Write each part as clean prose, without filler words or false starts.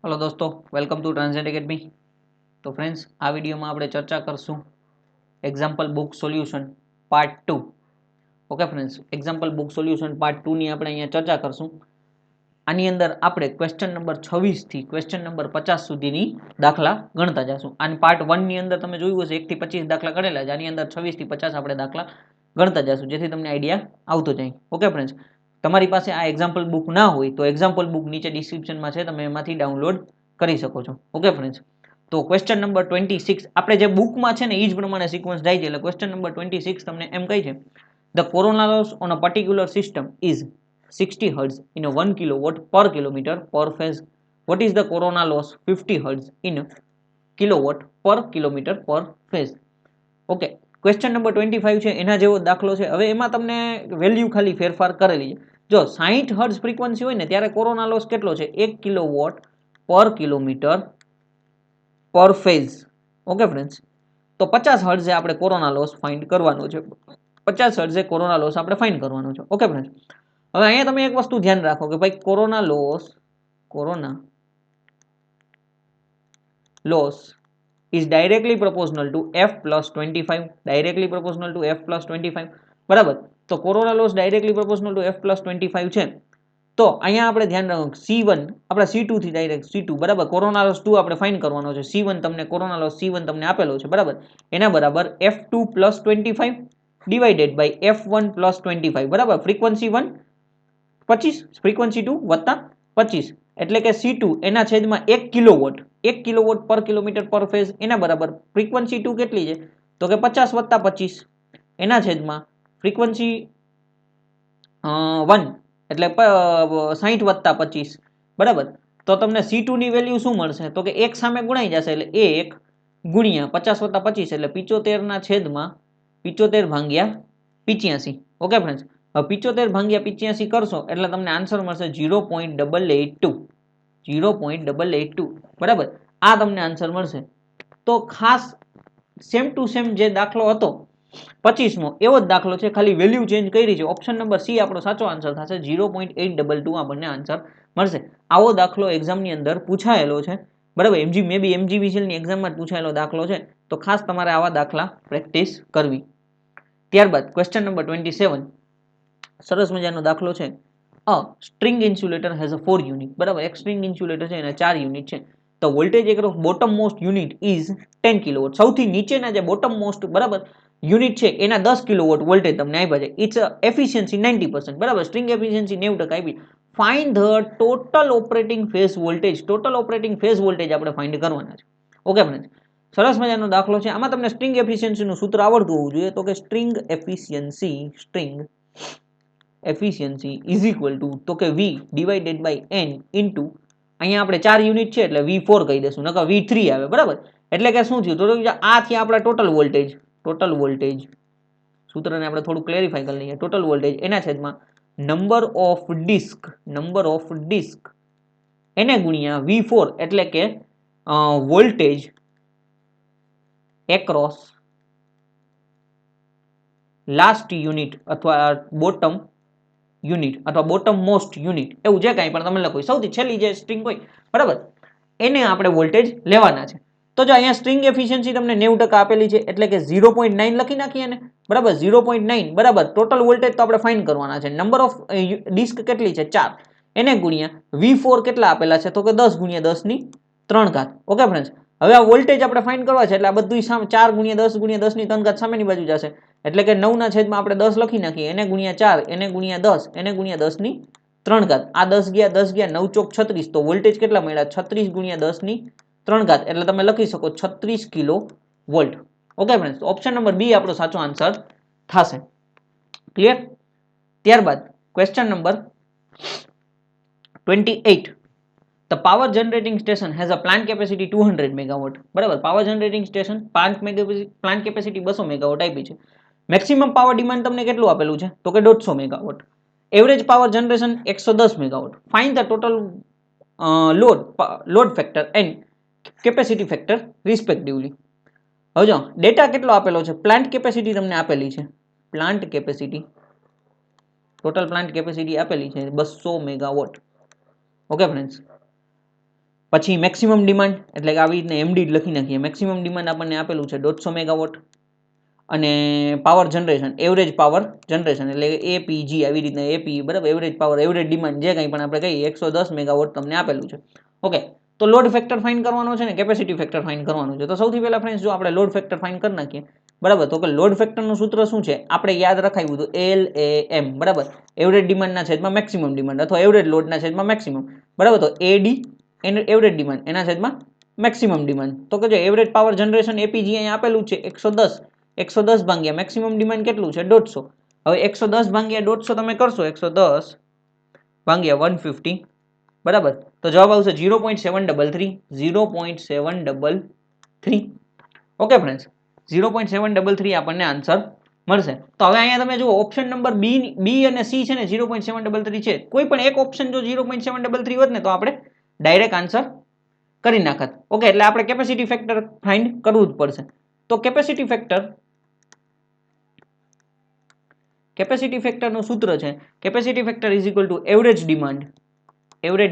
Hello दोस्तों, welcome to ट्रांजेंट academy. तो friends, आ video में આપણે ચર્ચા કરશું example book solution part 2। Okay friends, example book solution part 2 ની આપણે અહીંયા ચર્ચા કરશું। આની અંદર આપણે ક્વેશ્ચન નંબર 26 થી ક્વેશ્ચન નંબર 50 સુધીની દાખલા ગણતા જશું। આની પાર્ટ 1 ની અંદર તમે જોયું હશે 1 થી 25 દાખલા ગણેલા છે, આની અંદર 26 થી 50 આપણે દાખલા ગણતા જશું, જેથી તમને આઈડિયા આવતો જાય। ઓકે ફ્રેન્ડ્સ, તમારી પાસે આ એક્ઝામ્પલ બુક ના હોય તો એક્ઝામ્પલ બુક નીચે ડિસ્ક્રિપ્શનમાં છે, તમે એમાંથી ડાઉનલોડ કરી શકો છો। ઓકે ફ્રેન્ડ્સ, તો ક્વેશ્ચન નંબર 26 આપણે જે બુકમાં છે ને એ જ પ્રમાણે સિક્વન્સ જાય છે, એટલે ક્વેશ્ચન નંબર 26 તમને એમ કહે છે the corona loss on a particular system is 60 Hz in a 1 kilowatt per kilometer per phase. What is the corona loss 50 Hz in a kilowatt per kilometer per phase? Okay, question number 25 છે એના જેવો દાખલો છે। હવે એમાં તમને value ખાલી ફેરફાર કરેલી છે। જો 60 હર્ટ્ઝ ફ્રીક્વન્સી હોય ને ત્યારે કોરોના લોસ કેટલો છે? 1 કિલોવોટ પર કિલોમીટર પર ફેઝ। ઓકે ફ્રેન્ડ્સ, તો 50 હર્ટ્ઝે આપણે કોરોના લોસ ફાઇન્ડ કરવાનો છે। 50 હર્ટ્ઝે કોરોના લોસ આપણે ફાઇન્ડ કરવાનો છે। ઓકે ફ્રેન્ડ્સ, હવે અહીંયા તમે એક વસ્તુ ધ્યાન રાખો કે ભાઈ corona loss is directly proportional to f plus 25, directly proportional to f plus 25, બરાબર। તો corona loss directly proportional two f plus 25 છે। તો અહીંયા આપણે ધ્યાન રાખો C1 આપણે C2 થી ડાયરેક્ટ C2 બરાબર, કોરોના લોસ 2 આપણે ફાઇન્ડ કરવાનો છે। C1 તમને કોરોના લોસ C1 તમને આપેલો છે બરાબર, એના બરાબર f2 plus 25 divided by f1 plus 25 બરાબર। ફ્રીક્વન્સી 1 25, ફ્રીક્વન્સી 2 વત્તા 25 એટલે કે C2 એના છેદમાં 1 કિલોવોટ, 1 કિલોવોટ પર કિલોમીટર પર ફેઝ એના બરાબર ફ્રીક્વન્સી 2 કેટલી છે તો કે 50 વત્તા 25 એના છેદમાં ફ્રીક્વન્સી 1 એટલે 60 વત્તા 25 બરાબર। તો તમને C2 ની વેલ્યુ શું મળશે તો કે 1 સામે ગુણાઈ જશે એટલે 1 ગુણ્યા 50 વત્તા 25 એટલે 75 ના છેદમાં 75 ભાગ્યા 85। ઓકે ફ્રેન્ડ્સ, હવે 75 ભાગ્યા 85 કરશો એટલે તમને આન્સર મળશે 0.882, 0.882 બરાબર, આ તમને આન્સર મળશે। તો ખાસ સેમ ટુ સેમ જે દાખલો હતો 25મો એવો જ દાખલો છે, ખાલી વેલ્યુ ચેન્જ કરી છે। ઓપ્શન નંબર સી આપણો સાચો આન્સર થશે, 0.822 આપણને આન્સર મળશે। આવો દાખલો એક્ઝામની અંદર પૂછાયેલો છે બરાબર, એમજીવીસીએલની એક્ઝામમાં જ પૂછાયેલો દાખલો છે, તો ખાસ તમારે આવા દાખલા પ્રેક્ટિસ કરવી। ત્યારબાદ ક્વેશ્ચન નંબર 27 સરસ મજાનો દાખલો છે। અ string insulator has a 4 unit બરાબર, એક સ્ટ્રિંગ ઇન્સ્યુલેટર છે એના 4 યુનિટ છે। તો voltage across bottom most unit is 10 kilowatt, સૌથી નીચેના જે બોટમ મોસ્ટ બરાબર યુનિટ છે એના 10 કિલોવોટ વોલ્ટેજ તમને આપ્યા છે। ઇટ્સ એફિશિયન્સી 90% બરાબર, સ્ટ્રિંગ એફિશિયન્સી 90% આપી। Find the total operating phase voltage, total operating phase voltage આપણે ફાઇન્ડ કરવાના છે। ઓકે ફ્રેન્ડ્સ, સરસ મજાનો દાખલો છે। આમાં તમને સ્ટ્રિંગ એફિશિયન્સીનું સૂત્ર આવડતું હોવું જોઈએ, તો કે string efficiency is equal to તો કે V divided by N into અહીંયા આપણે 4 યુનિટ છે એટલે V4 કહી દેશું, નકર V3 આવે બરાબર। એટલે કે શું થયું તો આ થી આપણા ટોટલ વોલ્ટેજ સૂત્રને આપણે થોડું ક્લેરિફાઈ કરી લઈએ। ટોટલ વોલ્ટેજ એના છેદમાં નંબર ઓફ ડિસ્ક એને ગુણ્યા V4 એટલે કે વોલ્ટેજ એક્રોસ લાસ્ટ યુનિટ અથવા બોટમ યુનિટ અથવા બોટમ મોસ્ટ યુનિટ એવું જે કાંઈ પણ તમે લખો, સૌથી છેલ્લી જે સ્ટ્રિંગ હોય બરાબર એને આપણે વોલ્ટેજ લેવાના છે। તો જો અહીંયા સ્ટ્રિંગ એફિશિયન્સી તમને 90% આપેલી છે એટલે કે 0.9 લખી નાખીએ ને બરાબર, 0.9 બરાબર, ટોટલ વોલ્ટેજ તો આપણે ફાઇન્ડ કરવાના છે। નંબર ઓફ ડિસ્ક કેટલી છે 4 એને ગુણ્યા V4 કેટલા આપેલા છે તો કે 10 ગુણ્યા 10 ની 3 ઘાત। ઓકે ફ્રેન્ડ્સ, હવે આ વોલ્ટેજ આપણે ફાઇન્ડ કરવા છે એટલે આ બધું 4 ગુણ્યા 10 ગુણ્યા 10 ની 3 ઘાત સામેની બાજુ જશે એટલે કે 9 ના છેદમાં આપણે 10 લખી નાખીએ, એને ગુણ્યા 4 એને ગુણ્યા 10 એને ગુણ્યા 10 ની 3 ઘાત। આ 10 ગયા 9 ચોક 36, તો વોલ્ટેજ કેટલા મળ્યા 36 ગુણ્યા 10 ની 3 ઘાત એટલે તમે લખી શકો 36 kilo volt. Okay friends, option number B આપણો સાચો આન્સર થશે। ક્લિયર? ત્યારબાદ question number 28 The power generating station has a plant capacity 200 megawatt બરાબર, power generating station plant capacity 200 megawatt આપી છે। મેક્સિમમ પાવર ડિમાન્ડ તમને કેટલું આપેલું છે તો કે 150 megawatt, average power generation 110 megawatt. Find the total load factor and capacity factor respectively. હવે જો ડેટા કેટલો આપેલો છે, પ્લાન્ટ કેપેસિટી તમને આપેલી છે, ટોટલ પ્લાન્ટ કેપેસિટી આપેલી છે 200 મેગાવોટ। ઓકે ફ્રેન્ડ્સ, પછી મેક્સિમમ ડિમાન્ડ એટલે કે આવી રીતના એમડી લખી નાખીએ. મેક્સિમમ ડિમાન્ડ આપણને આપેલું છે 150 મેગાવોટ અને power generation average power generation એટલે એપીજી આવી રીતના એપી બરાબર એવરેજ પાવર એવરેજ ડિમાન્ડ જે કંઈ પણ આપણે કહીએ 110 મેગાવોટ તમને આપેલું છે. ઓકે તો લોડ ફેક્ટર ફાઇન્ડ કરવાનો છે ને કેપેસિટી ફેક્ટર ફાઇન્ડ કરવાનું છે. તો સૌથી પહેલા ફ્રેન્ડ્સ જો આપણે લોડ ફેક્ટર ફાઇન્ડ કરી નાખીએ બરાબર તો કે લોડ ફેક્ટરનું સૂત્ર શું છે આપણે યાદ રખાવ્યું હતું LAM બરાબર એવરેજ ડિમાન્ડના છેદમાં મેક્સિમમ ડિમાન્ડ અથવા એવરેજ લોડના છેદમાં મેક્સિમમ બરાબર તો એડી એવરેજ ડિમાન્ડ એના છેદમાં મેક્સિમમ ડિમાન્ડ તો કે જો એવરેજ પાવર જનરેશન એપીજી અહીંયા આપેલું છે 110 ભાગ્યા મેક્સિમમ ડિમાન્ડ કેટલું છે 150. હવે 110 ભાગ્યા 150 તમે કરશો 110 ભાગ્યા 150 બરાબર તો જવાબ આવશે 0.733 ઓકે ફ્રેન્ડ્સ 0.733 આપણને આન્સર મળશે. તો હવે અહીંયા તમે જુઓ ઓપ્શન નંબર બી અને સી છે ને 0.733 છે. કોઈ પણ એક ઓપ્શન જો 0.733 હોત ને તો આપણે ડાયરેક્ટ આન્સર કરી નાખત. ઓકે એટલે આપણે કેપેસિટી ફેક્ટર ફાઇન્ડ કરવું જ પડશે. તો કેપેસિટી ફેક્ટરનું સૂત્ર છે capacity factor is equal to average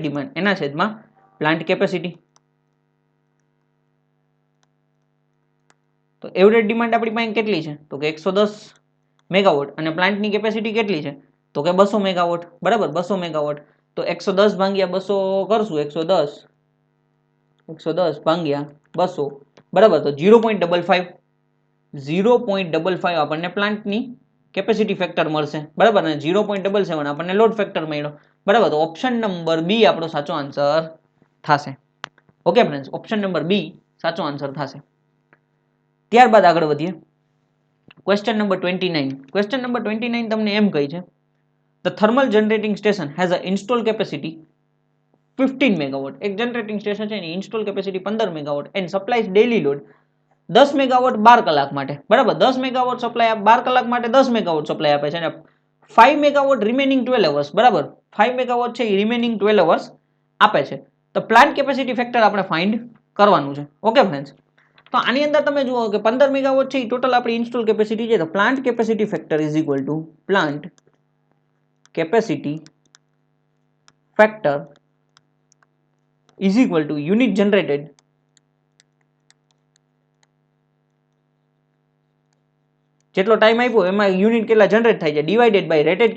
demand એના છેદમાં પ્લાન્ટ કેપેસિટી. તો એવરેજ ડિમાન્ડ આપણી પાસે કેટલી છે તો કે 110 મેગાવોટ અને પ્લાન્ટની કેપેસિટી કેટલી છે તો કે 200 મેગાવોટ બરાબર 200 મેગાવોટ તો 110 ભાગ્યા 200 કરશું 110 ભાગ્યા 200 બરાબર તો 0.55 આપણને પ્લાન્ટની કેપેસિટી ફેક્ટર મળશે બરાબર અને 0.77 આપણને લોડ ફેક્ટર મળ્યો બરાબર તો ઓપ્શન નંબર બી આપણો સાચો આન્સર થશે. Okay friends option number B સાચો આન્સર થશે. ત્યારબાદ આગળ વધીએ ક્વેશ્ચન નંબર 29 તમને એમ કહી છે the thermal generating station has a install capacity 15 megawatt એક જનરેટિંગ સ્ટેશન છે એની install capacity 15 megawatt and supplies daily load 10 megawatt 12 કલાક માટે બરાબર 10 મેગાવોટ સપ્લાય 12 કલાક માટે 10 મેગાવોટ સપ્લાય આપે છે અને 5 મેગાવોટ રિમેનિંગ 12 અવર્સ બરાબર 5 મેગાવોટ છે એ રિમેનિંગ 12 અવર્સ આપે છે. તો પ્લાન્ટ કેપેસિટી ફેક્ટર આપણે ફાઇન્ડ કરવાનું છે. ઓકે ફ્રેન્ડ્સ તો આની અંદર તમે જુઓ કે 15 મેગાવોટ છે એ ટોટલ આપણી ઇન્સ્ટોલ કેપેસિટી છે તો plant capacity factor is equal two plant capacity factor is equal two unit generated જેટલો ટાઈમ આપ્યો એમાં યુનિટ કેટલા જનરેટ થાય છે ડિવાઇડેડ બાય રેટેડ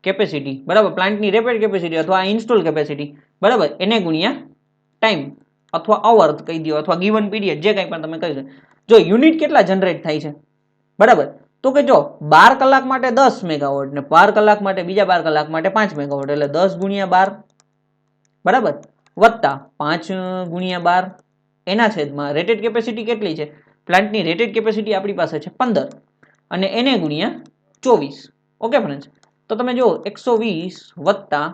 કેપેસિટી બરાબર પ્લાન્ટની રેટેડ કેપેસિટી અથવા ઇન્સ્ટોલ કેપેસિટી બરાબર એને ગુણ્યા ટાઈમ અથવા અવર કહી દો અથવા ગિવન પીરિયડ જે કંઈ પણ તમે કહી દો. જો યુનિટ કેટલા જનરેટ થાય છે બરાબર તો કે જો 12 કલાક માટે 10 મેગાવોટ ને 12 કલાક માટે બીજા 12 કલાક માટે 5 મેગાવોટ એટલે 10 ગુણ્યા 12 બરાબર વત્તા 5 ગુણ્યા 12 એના છેદમાં રેટેડ કેપેસિટી કેટલી છે પ્લાન્ટની રેટેડ કેપેસિટી આપણી પાસે છે 15 અને એને ગુણ્યા 24. ઓકે ફ્રેન્ડ્સ તો તમે જો 120 વત્તા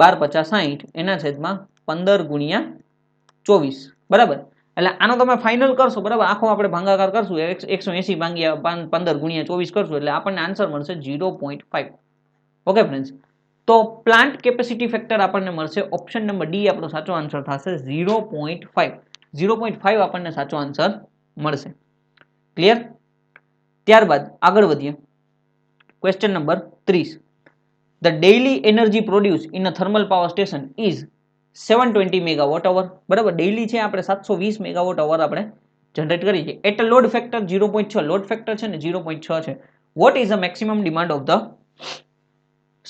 12 50 60 એના છેદમાં 15 ગુણ્યા 24 બરાબર એટલે આનો તમે ફાઇનલ કરશો બરાબર આખો આપણે ભાગાકાર કરશું 180 ભાગ્યા 15 ગુણ્યા 24 કરશું એટલે આપણને આન્સર મળશે 0.5. ઓકે ફ્રેન્ડ્સ તો પ્લાન્ટ કેપેસિટી ફેક્ટર આપણને મળશે ઓપ્શન નંબર ડી આપણો સાચો આન્સર થશે 0.5 આપણને સાચો આન્સર મળશે. ક્લિયર. ત્યારબાદ આગળ વધીએ question number 30 the daily energy produce in a thermal power station is 720 megawatt hour બરાબર ડેઇલી છે આપણે 720 મેગાવોટ અવર આપણે જનરેટ કરી છે at load factor 0.6 load factor છે ને 0.6 છે. What is the maximum demand of the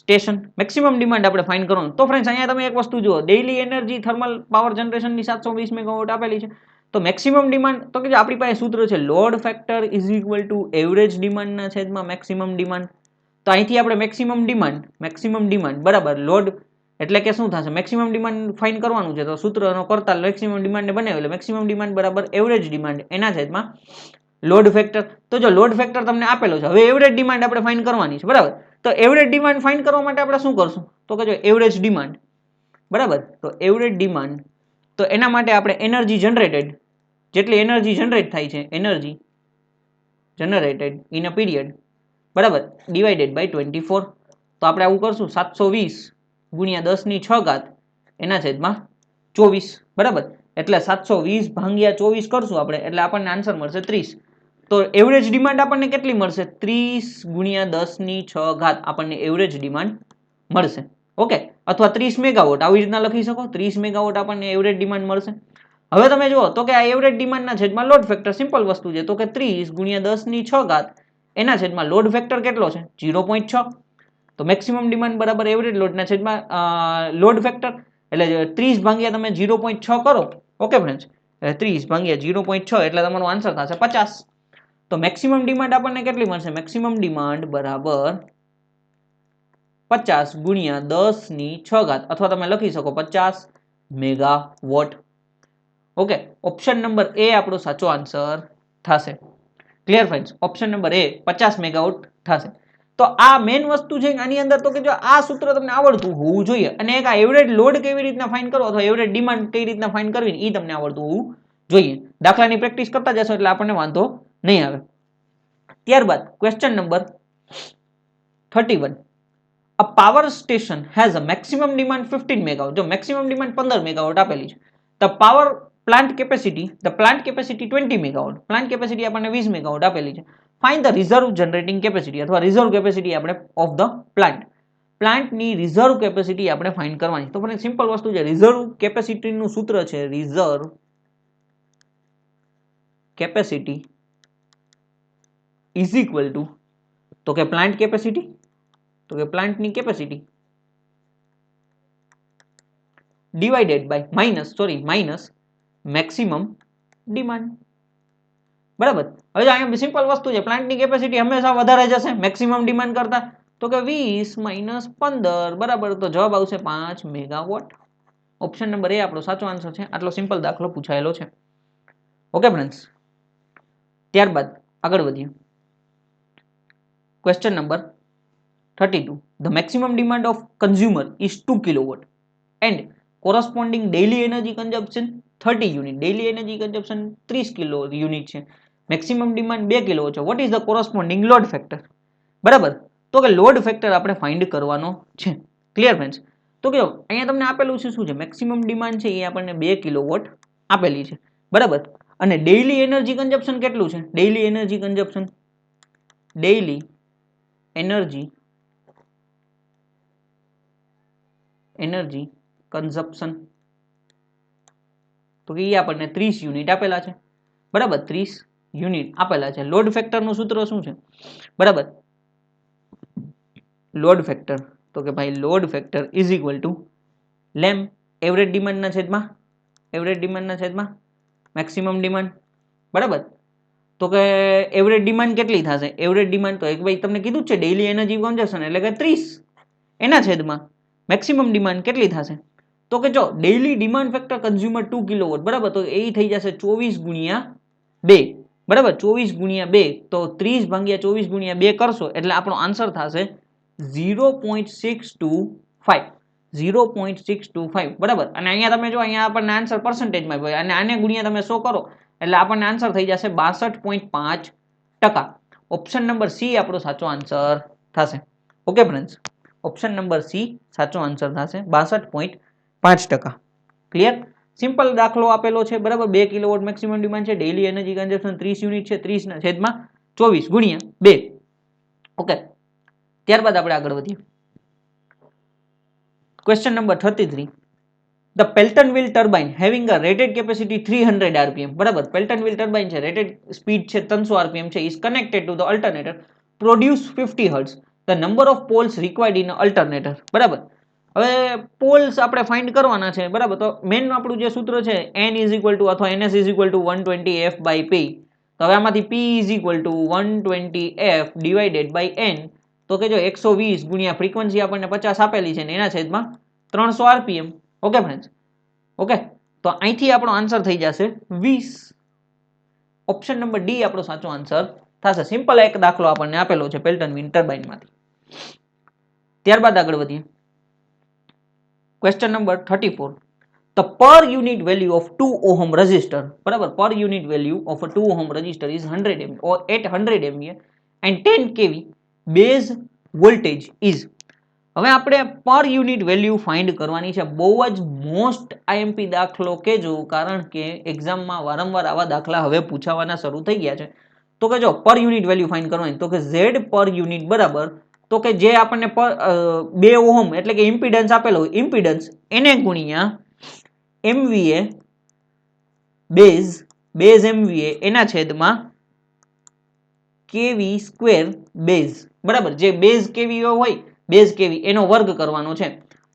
station maximum demand આપણે ફાઇન્ડ કરવાનું. તો ફ્રેન્ડ્સ અહીંયા તમે એક વસ્તુ જુઓ ડેઇલી એનર્જી થર્મલ પાવર જનરેશનની 720 મેગાવોટ આપેલી છે તો મેક્સિમમ ડિમાન્ડ તો કે આપણી પાસે સૂત્ર છે load factor is equal to average ડિમાન્ડના છેદમાં મેક્સિમમ ડિમાન્ડ. તો અહીંથી આપણે મેક્સિમમ ડિમાન્ડ બરાબર લોડ એટલે કે શું થશે મેક્સિમમ ડિમાન્ડ ફાઇન્ડ કરવાનું છે તો સૂત્રનો કરતા મેક્સિમમ ડિમાન્ડને બનાવે એટલે મેક્સિમમ ડિમાન્ડ બરાબર એવરેજ ડિમાન્ડ એના છેદમાં લોડ ફેક્ટર. તો જો લોડ ફેક્ટર તમને આપેલો છે હવે એવરેજ ડિમાન્ડ આપણે ફાઇન્ડ કરવાની છે બરાબર તો એવરેજ ડિમાન્ડ ફાઇન્ડ કરવા માટે આપણે શું કરશું તો કે જો એવરેજ ડિમાન્ડ બરાબર તો એવરેજ ડિમાન્ડ તો એના માટે આપણે એનર્જી જનરેટેડ જેટલી એનર્જી જનરેટ થાય છે energy generated in a period બરાબર ડિવાઇડેડ બાય 24 તો આપણે આવું કરશું 720 ગુણ્યા 10⁶ એના છેદમાં 24 બરાબર એટલે 720 ભાગ્યા 24 કરશું આપણે એટલે આપણને આન્સર મળશે 30. તો એવરેજ ડિમાન્ડ આપણને કેટલી મળશે 30 ગુણ્યા 10⁶ આપણને એવરેજ ડિમાન્ડ મળશે. ઓકે, અથવા 30 મેગાવોટ આવી રીતના લખી શકો. 30 મેગાવોટ આપણને એવરેજ ડિમાન્ડ મળશે. હવે તમે જુઓ તો કે આ એવરેજ ડિમાન્ડના છેદમાં લોડ ફેક્ટર સિમ્પલ વસ્તુ છે, તો કે 30 ગુણ્યા 10⁶ એના છેદમાં લોડ ફેક્ટર કેટલો છે 0.6. તો મેક્સિમમ ડિમાન્ડ બરાબર એવરેજ લોડના છેદમાં લોડ ફેક્ટર, એટલે 30 ભાગ્યા તમે 0.6 કરો. ઓકે ફ્રેન્ડ્સ, 30 ભાગ્યા 0.6 એટલે તમારો આન્સર થશે 50. તો મેક્સિમમ ડિમાન્ડ આપણને કેટલી મળશે? મેક્સિમમ ડિમાન્ડ બરાબર 50 ગુણ્યા 10⁶ અથવા તમે લખી શકો 50 મેગાવોટ. ઓકે, ઓપ્શન નંબર એ આપણો સાચો આન્સર થશે. Clear friends? ઓપ્શન નંબર એ 50 મેગાવોટ થશે. તો આ મેઇન વસ્તુ છે આની અંદર, તો કે જો આ સૂત્ર તમને આવડતું હોવું જોઈએ, અને એક આ એવરેજ લોડ કેવી રીતના ફાઇન્ડ કરો અથવા એવરેજ ડિમાન્ડ કઈ રીતના ફાઇન્ડ કરવી એ તમને આવડતું હોવું જોઈએ. દાખલાની પ્રેક્ટિસ કરતા જશો એટલે આપણને વાંધો નહીં આવે. ત્યારબાદ question number 31. A power station has a maximum demand 15 megawatt. જો મેક્સિમમ ડિમાન્ડ 15 મેગાવોટ આપેલી છે. The power plant capacity 20 megawatt. Plant capacity આપણને 20 મેગાવોટ આપેલી છે. Find the reserve generating capacity અથવા રિઝર્વ કેપેસિટી આપણે ઓફ ધ પ્લાન્ટ. પ્લાન્ટની reserve capacity આપણે ફાઇન્ડ કરવાની. તો પણ સિમ્પલ વસ્તુ છે, રિઝર્વ કેપેસિટીનું સૂત્ર છે reserve capacity is equal to, તો કે પ્લાન્ટ કેપેસિટી, તો કે પ્લાન્ટની capacity divided by minus maximum demand. બરાબર. હવે અહીંયા સિમ્પલ વસ્તુ છે, પ્લાન્ટની કેપેસિટી હંમેશા વધારે જશે મેક્સિમમ ડિમાન્ડ કરતા, તો કે 20 - 15 બરાબર, તો જવાબ આવશે 5 મેગાવોટ. ઓપ્શન નંબર એ આપણો સાચો આન્સર છે. આટલો સિમ્પલ દાખલો પૂછાયેલો છે. ઓકે ફ્રેન્ડ્સ, ત્યારબાદ આગળ વધીએ. Question number 32. The maximum demand of consumer is 2 kilowatt and corresponding daily energy consumption 30 unit. Daily energy consumption 30 kilo unit છે. મેક્સિમમ ડિમાન્ડ 2 કિલો છે. What is the corresponding load factor? બરાબર, તો કે load factor આપણે find કરવાનો છે. Clear friends? તો કે અહીંયા તમને આપેલું છે શું છે, મેક્સિમમ ડિમાન્ડ છે એ આપણને 2 કિલોવોટ આપેલી છે. બરાબર, અને ડેઇલી એનર્જી કન્ઝપ્શન કેટલું છે? ડેઇલી એનર્જી કન્ઝપ્શન તો કે એ આપણને 30 યુનિટ આપેલા છે. બરાબર, 30 યુનિટ આપેલા છે. લોડ ફેક્ટરનું સૂત્ર શું છે? બરાબર, લોડ ફેક્ટર, તો કે ભાઈ load factor is equal to લેમ એવરેજ ડિમાન્ડના છેદમાં મેક્સિમમ ડિમાન્ડ. બરાબર, તો કે એવરેજ ડિમાન્ડ કેટલી થશે? એવરેજ ડિમાન્ડ તો એક ભાઈ તમને કીધું છે ડેઇલી એનર્જી કન્ઝપ્શન એટલે કે 30, એના છેદમાં મેક્સિમમ ડિમાન્ડ કેટલી થશે? તો કે જો daily demand factor consumer 2 kilowatt, બરાબર, તો એ થઈ જશે 24 ગુણ્યા 2. બરાબર, 24 ગુણ્યા 2, તો 30 ભાગ્યા 24 ગુણ્યા 2 કરશો એટલે આપણો આન્સર થશે 0.625. બરાબર, અને અહીંયા તમે જો અહીંયા આપણને આન્સર પર્સન્ટેજમાં હોય અને આને ગુણ્યા તમે 100 કરો એટલે આપણને આન્સર થઈ જશે 62.5%. ઓપ્શન નંબર સી આપણો સાચો આન્સર થશે. Okay friends, option number C સાચો આન્સર થશે 62.5%. ક્લિયર? સિમ્પલ દાખલો આપેલો છે. બરાબર, 2 કિલોવોટ મેક્સિમમ ડિમાન્ડ છે, ડેઇલી એનર્જી કન્ઝપ્શન 30 યુનિટ છે, 30 ના છેદમાં 24 ગુણ્યા 2. ઓકે, ત્યારબાદ આપણે આગળ વધીએ. Question number 33. The Pelton wheel turbine having a rated capacity 300 rpm. બરાબર, પેલ્ટન wheel turbine છે, રેટેડ સ્પીડ છે 300 rpm છે, is connected to the alternator, produce 50 Hz. The number of poles required in alternator. બરાબર, હવે poles આપણે find કરવાના છે. બરાબર, તો મેઇન આપણું જે સૂત્ર છે n ઇઝ ઇક્વલ ટુ અથવા ns is equal to 120 f by p. તો હવે આમાંથી p is equal to 120 f divided by n. તો કે જો 120 ગુણ્યા ફ્રીક્વન્સી આપણને 50 આપેલી છે ને એના છેદમાં 300 rpm. Okay friends? ઓકે, તો અહીંથી આપણો આન્સર થઈ જશે 20. ઓપ્શન નંબર ડી આપણો સાચો આન્સર થશે. સિમ્પલ એક દાખલો આપણને આપેલો છે પેલ્ટન વિન્ડ ટર્બાઇનમાંથી. ત્યારબાદ આગળ વધીએ. Question number 34. The per unit value of 2 ohm resistor, બરાબર, per unit value of a 2 ohm resistor is 100 mA or at 100 mA and 10 kV base voltage is. હવે આપણે પર યુનિટ વેલ્યુ ફાઇન્ડ કરવાની છે. બહુ જ મોસ્ટ આઈએમપી દાખલો કેજો, કારણ કે એક્ઝામમાં વારંવાર આવા દાખલા હવે પૂછાવાના શરૂ થઈ ગયા છે. તો કે જો પર યુનિટ વેલ્યુ ફાઇન્ડ કરવાની, તો કે Z પર યુનિટ બરાબર તો કે જે આપણને 2 ઓહમ એટલે કે ઇમ્પિડન્સ આપેલો હોય, ઇમ્પિડન્સ એને ગુણ્યા MVA બેઝ MVA એના છેદમાં કેવી સ્ક્વેર બેઝ, બરાબર, જે બેઝ કેવી હોય, બેઝ કેવી એનો વર્ગ કરવાનો છે.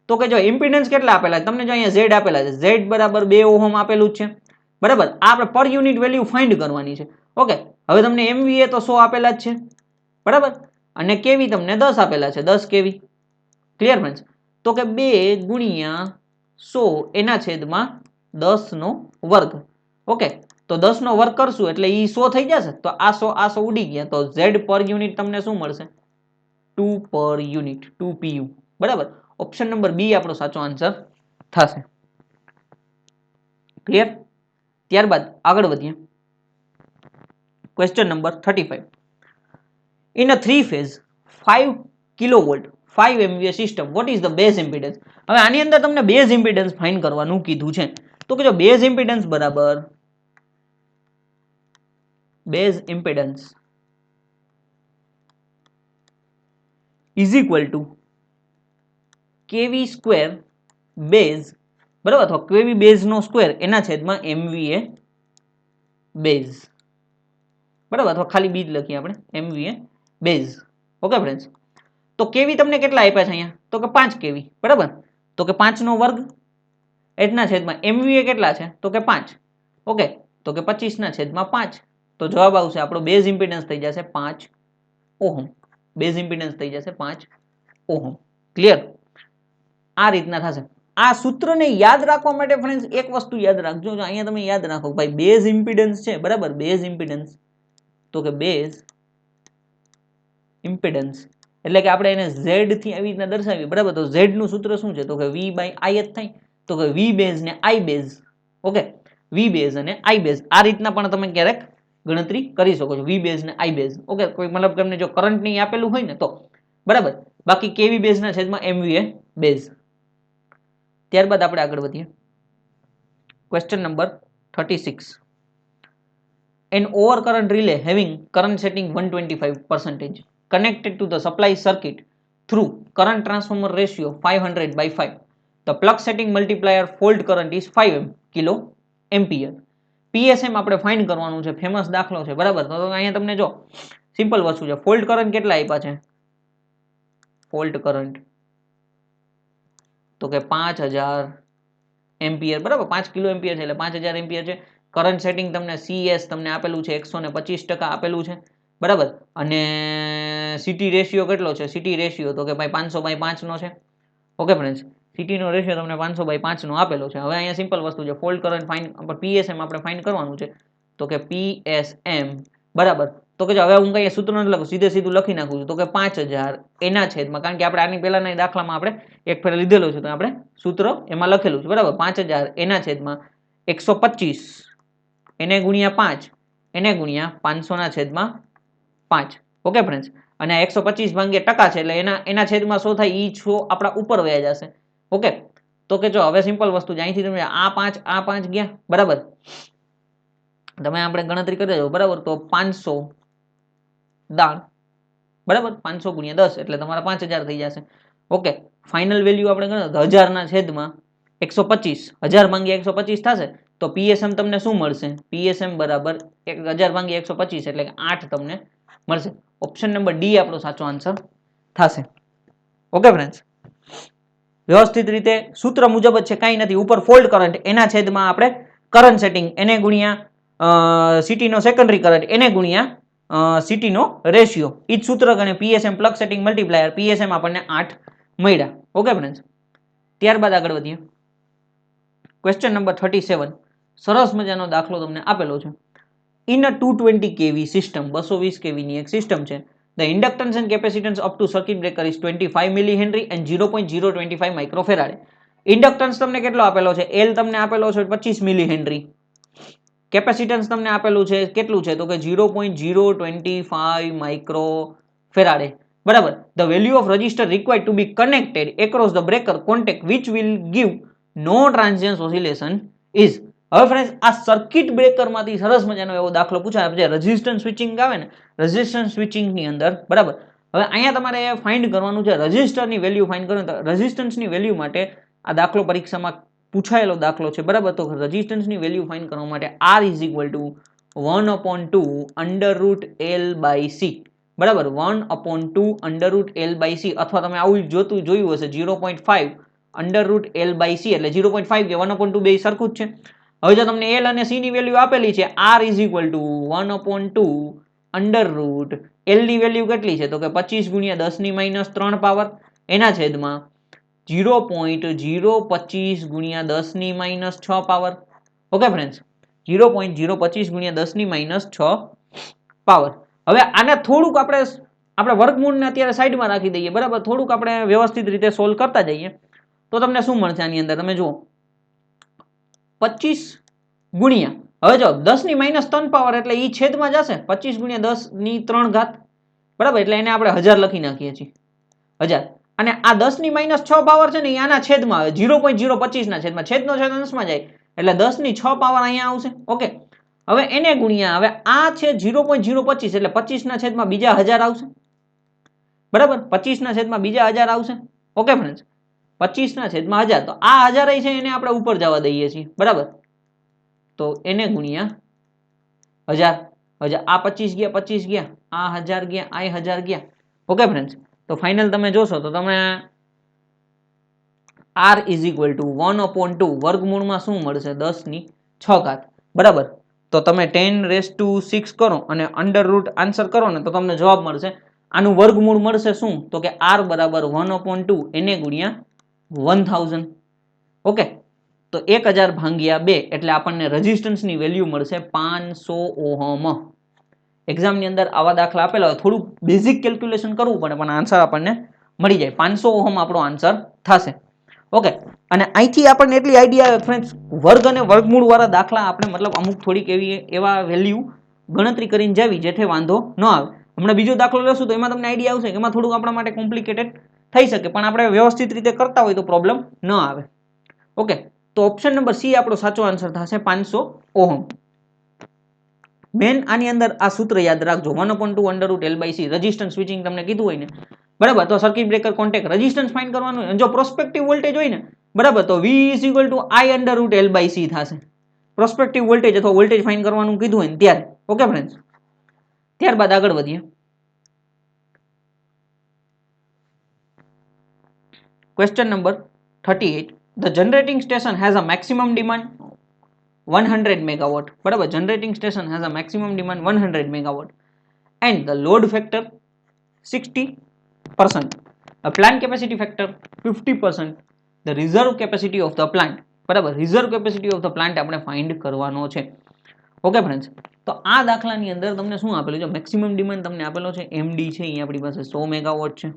તો કે જો ઇમ્પિડન્સ કેટલા આપેલા તમને જો અહીંયા Z આપેલા છે, Z બરાબર 2 ઓહમ આપેલું જ છે, બરાબર. આ આપણે પર યુનિટ વેલ્યુ ફાઇન્ડ કરવાની છે. ઓકે, હવે તમને MVA તો 100 આપેલા જ છે, બરાબર, અને કેવી તમને 10 આપેલા છે, 10 કેવી. Clear friends? તો કે 2 ગુણ્યા 100 એના છેદમાં 10 નો વર્ગ. ઓકે, તો 10 નો વર્ગ કરશું એટલે ઈ 100 થઈ જશે, તો આ 100 ઉડી ગયા, તો Z પર યુનિટ તમને શું મળશે? 2 પર યુનિટ, 2 PU, બરાબર. ઓપ્શન નંબર બી આપણો સાચો આન્સર થશે. ક્લિયર? ત્યારબાદ આગળ વધીએ. Question number 35. In a 3-phase 5 kilovolt 5 MVA system, what is the base impedance? હવે આની અંદર તમને બેઝ ઇમ્પિડન્સ ફાઇન્ડ કરવાનું કીધું છે. તો કે જો બેઝ ઇમ્પિડન્સ બરાબર base impedance is equal two કેવી સ્ક્વેર બેઝ, બરાબર, અથવા કેવી બેઝ નો સ્ક્વેર એના છેદમાં MVA બેઝ, બરાબર, અથવા ખાલી બીજ લખીએ આપણે MVA બેઝ. ઓકે ફ્રેન્ડ્સ, તો કેવી તમને કેટલા આપ્યા છે અહીંયા? તો કે 5 કેવી, બરાબર, તો કે 5 નો વર્ગ એના છેદમાં MVA કેટલા છે? તો કે 5. ઓકે, તો કે 25 ના છેદમાં 5, તો જવાબ આવશે આપણો બેઝ ઇમ્પિડન્સ થઈ જશે 5 ઓહમ. બેઝ ઇમ્પિડન્સ થઈ જશે 5 ઓહમ. ક્લિયર? આ રીતના થશે. આ સૂત્રને યાદ રાખવા માટે ફ્રેન્ડ્સ એક વસ્તુ યાદ રાખજો, અહીંયા તમે યાદ રાખો ભાઈ બેઝ ઇમ્પિડન્સ છે, બરાબર, બેઝ ઇમ્પિડન્સ, તો કે બેઝ ઇમ્પિડન્સ એટલે કે આપણે એને Z થી આવી રીતના દર્શાવીએ, બરાબર, તો Z નું સૂત્ર શું છે? તો કે V/I જ થાય, તો કે V બેઝ ને I base. Okay, V base અને I બેઝ આ રીતના પણ તમે ક્યારેક ગણતરી કરી શકો છો, V બેઝ ને I બેઝ. ઓકે, કોઈ મતલબ તમને જો કરંટ નહીં આપેલું હોય ને તો, બરાબર, બાકી કેવી બેઝ ના છેદમાં MVA બેઝ. ત્યારબાદ આપણે આગળ વધીએ. Question number 36. An overcurrent relay having current setting 125% connected to the supply circuit through current transformer ratio 500/5. The plug setting multiplier fault current is 5 kilo ampere. PSM આપણે ફાઇન્ડ કરવાનું છે, famous દાખલો છે, બરાબર. તો અહીંયા તમને જો સિમ્પલ વસ્તુ છે, ફોલ્ટ કરંટ કેટલા આપ્યા છે? ફોલ્ટ કરંટ તો કે 5000 એમ્પિયર, બરાબર, 5 કિલો એમ્પિયર છે એટલે 5000 એમ્પિયર છે. કરંટ સેટિંગ તમને CS તમને આપેલું છે 125% આપેલું છે, બરાબર, અને સીટી રેશિયો કેટલો છે? સીટી રેશિયો તો કે ભાઈ 500/5 નો છે. ઓકે ફ્રેન્ડ્સ, સીટી નો રેશિયો તમને 500/5 નો આપેલો છે. હવે અહીંયા સિમ્પલ વસ્તુ છે, ફોલ્ટ કરંટ ફાઇન્ડ PSM આપણે ફાઇન્ડ કરવાનું છે, તો કે PSM બરાબર, તો કે હવે હું કઈ સૂત્ર નથી લખું, સીધું લખી નાખું છું, તો કે 5000 એના છેદમાં, કારણ કે આપણે આની પહેલાના દાખલામાં આપણે એક ફેર લીધેલું છે તો આપણે સૂત્ર એમાં લખેલું છે, બરાબર, 5000 એના છેદમાં 125 એને ગુણ્યા 5 એને ગુણ્યા 500 ના છેદમાં 5. ઓકે ફ્રેન્ડ્સ, અને 125 ભાગ્યા ટકા છે એટલે એના છેદમાં શું થાય? ઈ 6 આપણા ઉપર વયા જશે. ઓકે, તો કે જો હવે સિમ્પલ વસ્તુ છે, અહીંથી તમે આ 5 ગયા, બરાબર, તમે આપણે ગણતરી કરી દેજો, બરાબર, તો 500 દાણ, બરાબર, 500 ગુણ્યા 10 એટલે તમારા 5000 થઈ જશે. ઓકે, ફાઇનલ વેલ્યુ આપણે ગણો તો 1000 ના છેદમાં 125, 1000 ભાગ્યા 125 થશે, તો PSM તમને શું મળશે? PSM બરાબર 1000 ભાગ્યા 125 એટલે કે 8 તમને મળશે. ઓપ્શન નંબર ડી આપણો સાચો આન્સર થશે. ઓકે ફ્રેન્ડ્સ, વ્યવસ્થિત રીતે સૂત્ર મુજબ જ છે, કાંઈ નથી. ઉપર ફોલ્ટ કરંટ એના છેદમાં આપણે કરંટ સેટિંગ એને ગુણ્યા સીટી નો સેકન્ડરી કરંટ એને ગુણ્યા સીટી નો રેશિયો, ઈ જ સૂત્ર ગણે PSM plug setting multiplier, PSM આપણને 8 મળ્યા. ઓકે ફ્રેન્ડ્સ, ત્યારબાદ આગળ વધીએ. Question number 37. સરસ મજાનો દાખલો તમને આપેલો છે. In a 220 kV system, 220 kV ની એક સિસ્ટમ છે. The inductance and capacitance up to circuit breaker is 25 millihenry and 0.025 microfarad. Inductance તમને કેટલો આપેલો છે? L તમને આપેલો છે 25 મિલીહેનરી. કેપેસિટન્સ તમને આપેલું છે કેટલું છે? તો કે 0.025 માઇક્રોફેરાડે, બરાબર. The value of resistor required to be connected across the breaker contact which will give no transient oscillation is. હવે ફ્રેન્ડ્સ, આ સર્કિટ બ્રેકર માંથી સરસ મજાનો એવો દાખલો પૂછાય છે, રેઝિસ્ટન્સ સ્વિચિંગ આવે ને, રેઝિસ્ટન્સ સ્વિચિંગ ની અંદર, બરાબર. હવે અહીંયા તમારે ફાઇન્ડ કરવાનું છે રેઝિસ્ટરની વેલ્યુ ફાઇન્ડ કરવાનું. તો રેઝિસ્ટન્સની વેલ્યુ માટે આ દાખલો પરીક્ષામાં પૂછાયેલો દાખલો છે, બરાબર. તો રેઝિસ્ટન્સની વેલ્યુ ફાઇન્ડ કરવા માટે R is equal to 1/2 under root L by C, બરાબર. 1/2 under root L by C, અથવા તમે આવું જોયું હશે 0.5 under root L by C, એટલે 0.5 કે 1/2 બે સરખું જ છે. હવે જો તમને L અને C ની વેલ્યુ આપેલી છે, R is equal to 1/2 under root L ની વેલ્યુ કેટલી છે, તો કે 25 ગુણ્યા 10 ની માઇનસ 3 પાવર એના છેદમાં 0.025 ગુણ્યા 10 ની માઇનસ 6 પાવર. ઓકે ફ્રેન્ડ્સ, 0.025 ગુણ્યા 10 ની માઇનસ 6 પાવર. હવે આને થોડુંક આપણે વર્ગમૂળને અત્યારે સાઈડમાં રાખી દઈએ, બરાબર. થોડુંક આપણે વ્યવસ્થિત રીતે સોલ્વ કરતા જઈએ તો તમને શું મળશે આની અંદર, તમે જુઓ 25 ગુણ્યા, હવે જો 10 ની માઇનસ 3 પાવર એટલે એ છેદમાં જશે, 25 ગુણ્યા 10 ની 3 ઘાત, બરાબર. એટલે એને આપણે 1000 લખી નાખીએ છીએ, 1000. અને આ 10 ની માઇનસ 6 પાવર છે ને એ આના છેદમાં આવે, 0.025 ના છેદમાં, છેદનો છેદ અંશમાં જાય એટલે 10 ની 6 પાવર અહીંયા આવશે. ઓકે, હવે એને ગુણ્યા, હવે આ છે 0.025 એટલે 25 ના છેદમાં બીજા 1000 આવશે, બરાબર. 25 ના છેદમાં બીજા 1000 આવશે. ઓકે ફ્રેન્ડ્સ, 25 ના છેદમાં 1000, તો આ 1000 છે એને આપણે ઉપર જવા દઈએ છીએ, બરાબર. તો એને ગુણ્યા 1000, હવે આ 25 ગયા, 25 ગયા, આ 1000 ગયા, આ 1000 ગયા. ઓકે ફ્રેન્ડ્સ, તો ફાઇનલ તમે જોશો તો તમે R ઇઝ ઇક્વલ ટુ 1/2 વર્ગમૂળમાં શું મળશે, 10 ની 6 ઘાત, બરાબર. તો તમે 10⁶ કરો અને અંડર રૂટ આન્સર કરો ને તો તમને જવાબ મળશે. આનું વર્ગમૂળ મળશે શું, તો કે R બરાબર 1/2 એને ગુણ્યા 1000. ઓકે, તો 1000 ભાગ્યા 2 એટલે આપણને રેઝિસ્ટન્સની વેલ્યુ મળશે 500 ઓહમ. એક્ઝામની અંદર આવા દાખલા આપેલા હોય થોડું બેઝિક કેલ્ક્યુલેશન કરવું પડે પણ આન્સર આપણને મળી જાય. 500 ઓહમ આપણો આન્સર થશે. ઓકે, અને અહીંથી આપણને એટલી આઈડિયા આવે ફ્રેન્ડ્સ, વર્ગ અને વર્ગમૂળ વાળા દાખલા આપણે મતલબ અમુક થોડીક એવા વેલ્યુ ગણતરી કરીને જાવી જેથી વાંધો ન આવે. હમણાં બીજો દાખલો લેશું તો એમાં તમને આઈડિયા આવશે કે એમાં થોડુંક આપણા માટે કોમ્પ્લિકેટેડ થઈ શકે, પણ આપણે વ્યવસ્થિત રીતે કરતા હોય તો પ્રોબ્લેમ ન આવે. ઓકે, તો ઓપ્શન નંબર સી આપણો સાચો આન્સર થશે 500 ઓહમ. મેન આની અંદર આ સૂત્ર યાદ રાખજો, 1/2 under root L by C, resistance switching તમને કીધું હોય ને, બરાબર. તો circuit breaker contact resistance find કરવાનું હોય, જો પ્રોસ્પેક્ટિવ વોલ્ટેજ હોય ને, બરાબર, તો V is equal to I under root L by C થશે. પ્રોસ્પેક્ટિવ વોલ્ટેજ અથવા વોલ્ટેજ ફાઇન્ડ કરવાનું કીધું હોય ને ત્યારે. ઓકે ફ્રેન્ડ્સ, ત્યારબાદ આગળ વધીએ. Question number 38. The generating station has a maximum demand 100 megawatt, બરાબર. generating station has a maximum demand 100 megawatt and the load factor 60%, a plant capacity factor 50%, the reserve capacity of the plant, બરાબર. reserve capacity of the plant આપણે find કરવાનો છે. Okay friends, તો આ દાખલાની અંદર તમને શું આપેલું છે, મેક્સિમમ ડિમાન્ડ તમને આપેલો છે, MD છે એ આપણી પાસે 100 મેગાવોટ છે,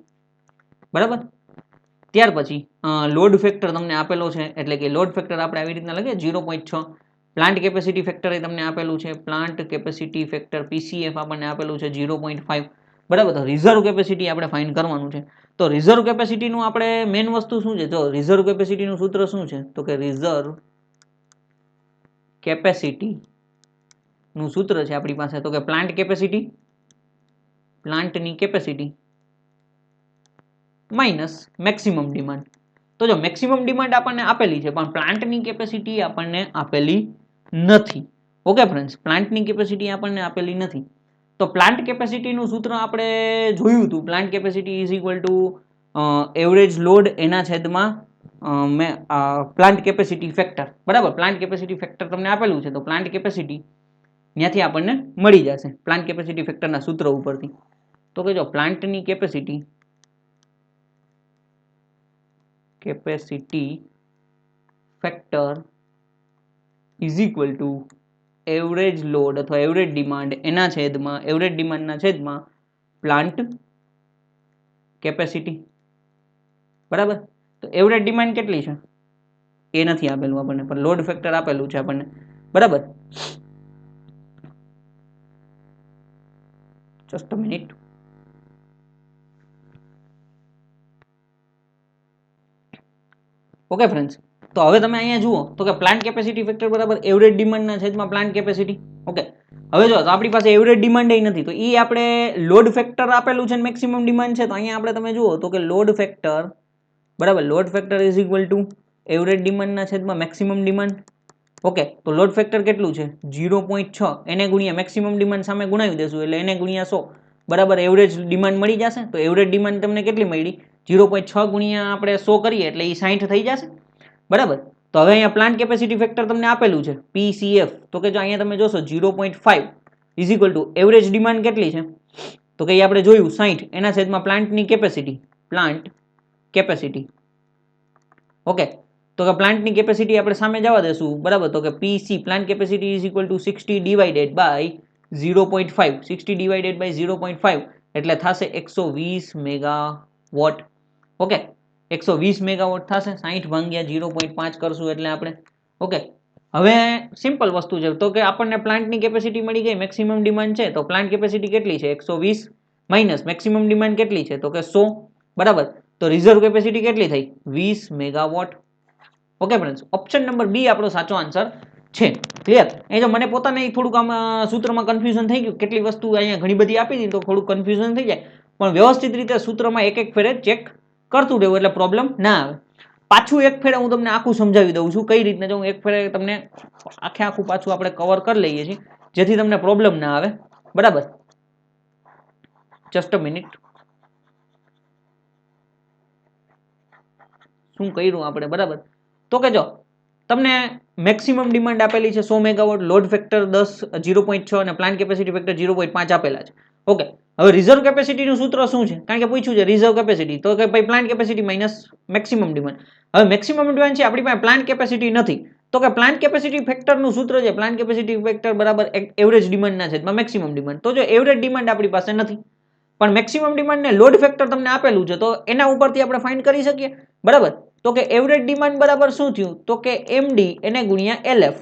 બરાબર. ત્યાર પછી લોડ ફેક્ટર તમને આપેલો છે, એટલે કે લોડ ફેક્ટર આપણે આવી રીતના લખીએ 0.6. પ્લાન્ટ કેપેસિટી ફેક્ટર એ તમને આપેલું છે, પ્લાન્ટ કેપેસિટી ફેક્ટર PCF આપણને આપેલું છે 0.5, બરાબર. તો રિઝર્વ કેપેસિટી આપણે ફાઇન્ડ કરવાનું છે. તો રિઝર્વ કેપેસિટીનું આપણે મેઇન વસ્તુ શું છે, જો રિઝર્વ કેપેસિટીનું સૂત્ર શું છે, તો કે રિઝર્વ કેપેસિટી નું સૂત્ર છે આપણી પાસે, તો કે પ્લાન્ટ કેપેસિટી, પ્લાન્ટની કેપેસિટી માઇનસ મેક્સિમમ ડિમાન્ડ. તો જો મેક્સિમમ ડિમાન્ડ આપણને આપેલી છે પણ પ્લાન્ટની કેપેસિટી આપણને આપેલી નથી. ઓકે ફ્રેન્ડ્સ, પ્લાન્ટની કેપેસિટી આપણને આપેલી નથી. તો પ્લાન્ટ કેપેસિટીનું સૂત્ર આપણે જોયું હતું, plant capacity is equal to average load એના છેદમાં પ્લાન્ટ કેપેસિટી ફેક્ટર, બરાબર. પ્લાન્ટ કેપેસિટી ફેક્ટર તમને આપેલું છે, તો પ્લાન્ટ કેપેસિટી ત્યાંથી આપણને મળી જશે પ્લાન્ટ કેપેસિટી ફેક્ટરના સૂત્ર ઉપરથી. તો કે જો પ્લાન્ટની capacity factor is equal to average load અથવા એવરેજ ડિમાન્ડ એના છેદમાં એવરેજ ડિમાન્ડના છેદમાં પ્લાન્ટ કેપેસિટી, બરાબર. તો એવરેજ ડિમાન્ડ કેટલી છે એ નથી આપેલું આપણને, પણ લોડ ફેક્ટર આપેલું છે આપણને, બરાબર. Just a minute. Okay friends, તો હવે તમે અહીંયા જુઓ તો કે પ્લાન્ટ કેપેસિટી ફેક્ટર બરાબર એવરેજ ડિમાન્ડના છેદમાં પ્લાન્ટ કેપેસિટી. ઓકે, હવે જો તો આપણી પાસે એવરેજ ડિમાન્ડ નથી, તો એ આપણે લોડ ફેક્ટર આપેલું છે ને મેક્સિમમ ડિમાન્ડ છે, તો અહીંયા આપણે તમે જુઓ તો કે લોડ ફેક્ટર બરાબર, load factor is equal to average ડિમાન્ડના છેદમાં મેક્સિમમ ડિમાન્ડ. ઓકે, તો લોડ ફેક્ટર કેટલું છે 0.6, એને ગુણ્યા મેક્સિમમ ડિમાન્ડ સામે ગુણાવી દેશું એટલે એને ગુણ્યા 100 બરાબર એવરેજ ડિમાન્ડ મળી જશે. તો એવરેજ ડિમાન્ડ તમને કેટલી મળી 0.6 ગુણ્યા આપણે 100 કરીએ એટલે એ 60 થઈ જશે બરાબર. તો હવે અહીંયા પ્લાન્ટ કેપેસિટી ફેક્ટર તમને આપેલું છે PCF, તો કે જો અહીંયા તમે જોશો 0.5 is equal to average demand કેટલી છે તો કે આપણે જોયું 60, એના છેદમાં પ્લાન્ટની કેપેસિટી, પ્લાન્ટ કેપેસિટી. ઓકે, તો કે પ્લાન્ટની કેપેસિટી આપણે સામે જવા દેશું બરાબર, તો કે PC plant capacity is equal to 60 divided by 0.5, 60 divided by 0.5 એટલે થશે 120 મેગાવોટ. ઓકે, 120 મેગાવોટ થશે, 60 ભાગ્યા 0.5 કરશું એટલે આપણે. ઓકે, હવે સિમ્પલ વસ્તુ છે, તો કે આપણને પ્લાન્ટની કેપેસિટી મળી ગઈ, મેક્સિમમ ડિમાન્ડ છે, તો પ્લાન્ટ કેપેસિટી કેટલી છે 120 માઇનસ મેક્સિમમ ડિમાન્ડ કેટલી છે તો કે 100 બરાબર, તો રિઝર્વ કેપેસિટી કેટલી થઈ 20 megawatt. Okay friends, option number B આપણો સાચો આન્સર છે. ક્લિયર? એ જો મને પોતાને થોડુંક આમ સૂત્રમાં કન્ફ્યુઝન થઈ ગયું, કેટલી વસ્તુ અહીંયા ઘણી બધી આપી દીધી તો થોડુંક કન્ફ્યુઝન થઈ જાય, પણ વ્યવસ્થિત રીતે સૂત્રમાં એક એક ફેરે ચેક કરતું રહેવું એટલે પ્રોબ્લેમ ના આવે. પાછું એક ફેરે હું તમને આખું સમજાવી દઉં છું કઈ રીતના, હું એક ફેરે તમને આખું પાછું આપણે કવર કરી લઈએ છીએ જેથી તમને પ્રોબ્લેમ ના આવે બરાબર. જસ્ટ અ મિનિટ, શું કર્યું આપણે બરાબર. તો કે જો તમને મેક્સિમમ ડિમાન્ડ આપેલી છે 100 મેગાવોટ, લોડ ફેક્ટર 0.6 અને પ્લાન્ટ કેપેસિટી ફેક્ટર 0.5 આપેલા છે. ઓકે, હવે રિઝર્વ કેપેસિટીનું સૂત્ર શું છે, કારણ કે પૂછ્યું છે રિઝર્વ કેપેસિટી, તો કે ભાઈ plant capacity minus maximum demand. હવે મેક્સિમમ ડિમાન્ડ છે આપણી પાસે, પ્લાન્ટ કેપેસિટી નથી, તો કે પ્લાન્ટ કેપેસિટી ફેક્ટરનું સૂત્ર છે પ્લાન્ટ કેપેસિટી ફેક્ટર બરાબર એવરેજ ડિમાન્ડના છેદમાં મેક્સિમમ ડિમાન્ડ. તો જો એવરેજ ડિમાન્ડ આપણી પાસે નથી પણ મેક્સિમમ ડિમાન્ડ ને લોડ ફેક્ટર તમને આપેલું છે, તો એના ઉપરથી આપણે ફાઇન્ડ કરી શકીએ બરાબર. તો કે એવરેજ ડિમાન્ડ બરાબર શું થયું તો કે MD એને ગુણ્યા LF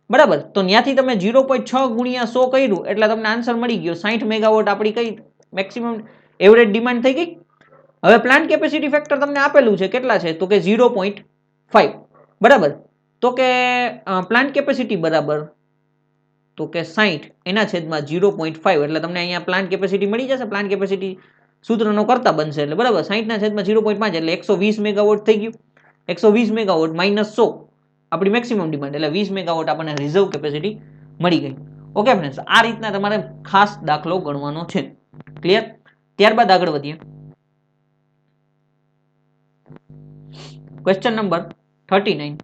બરાબર. તો ત્યાંથી તમે 0.6 ગુણ્યા 100 કર્યું એટલે તમને આન્સર મળી ગયો 60 મેગાવોટ આપણી કઈ મેક્સિમમ એવરેજ ડિમાન્ડ થઈ ગઈ. હવે પ્લાન્ટ કેપેસિટી ફેક્ટર તમને આપેલું છે કેટલા છે તો કે 0.5 બરાબર. તો કે પ્લાન્ટ કેપેસિટી બરાબર તો કે 60 એના છેદમાં 0.5 એટલે તમને અહીંયા પ્લાન્ટ કેપેસિટી મળી જશે. પ્લાન્ટ કેપેસિટી સૂત્રનો કરતા બનશે એટલે બરાબર 60 ના છેદમાં 0.5 એટલે 120 મેગાવોટ થઈ ગયું. 120 મેગાવોટ માઇનસ 100 આપણી મેક્સિમમ ડિમાન્ડ એટલે 20 મેગાવોટ આપણને રિઝર્વ કેપેસિટી મળી ગઈ. ઓકે ફ્રેન્ડ્સ, આ રીતના તમારે ખાસ દાખલો ગણવાનો છે. ક્લિયર? ત્યારબાદ આગળ વધીએ. Question number 39.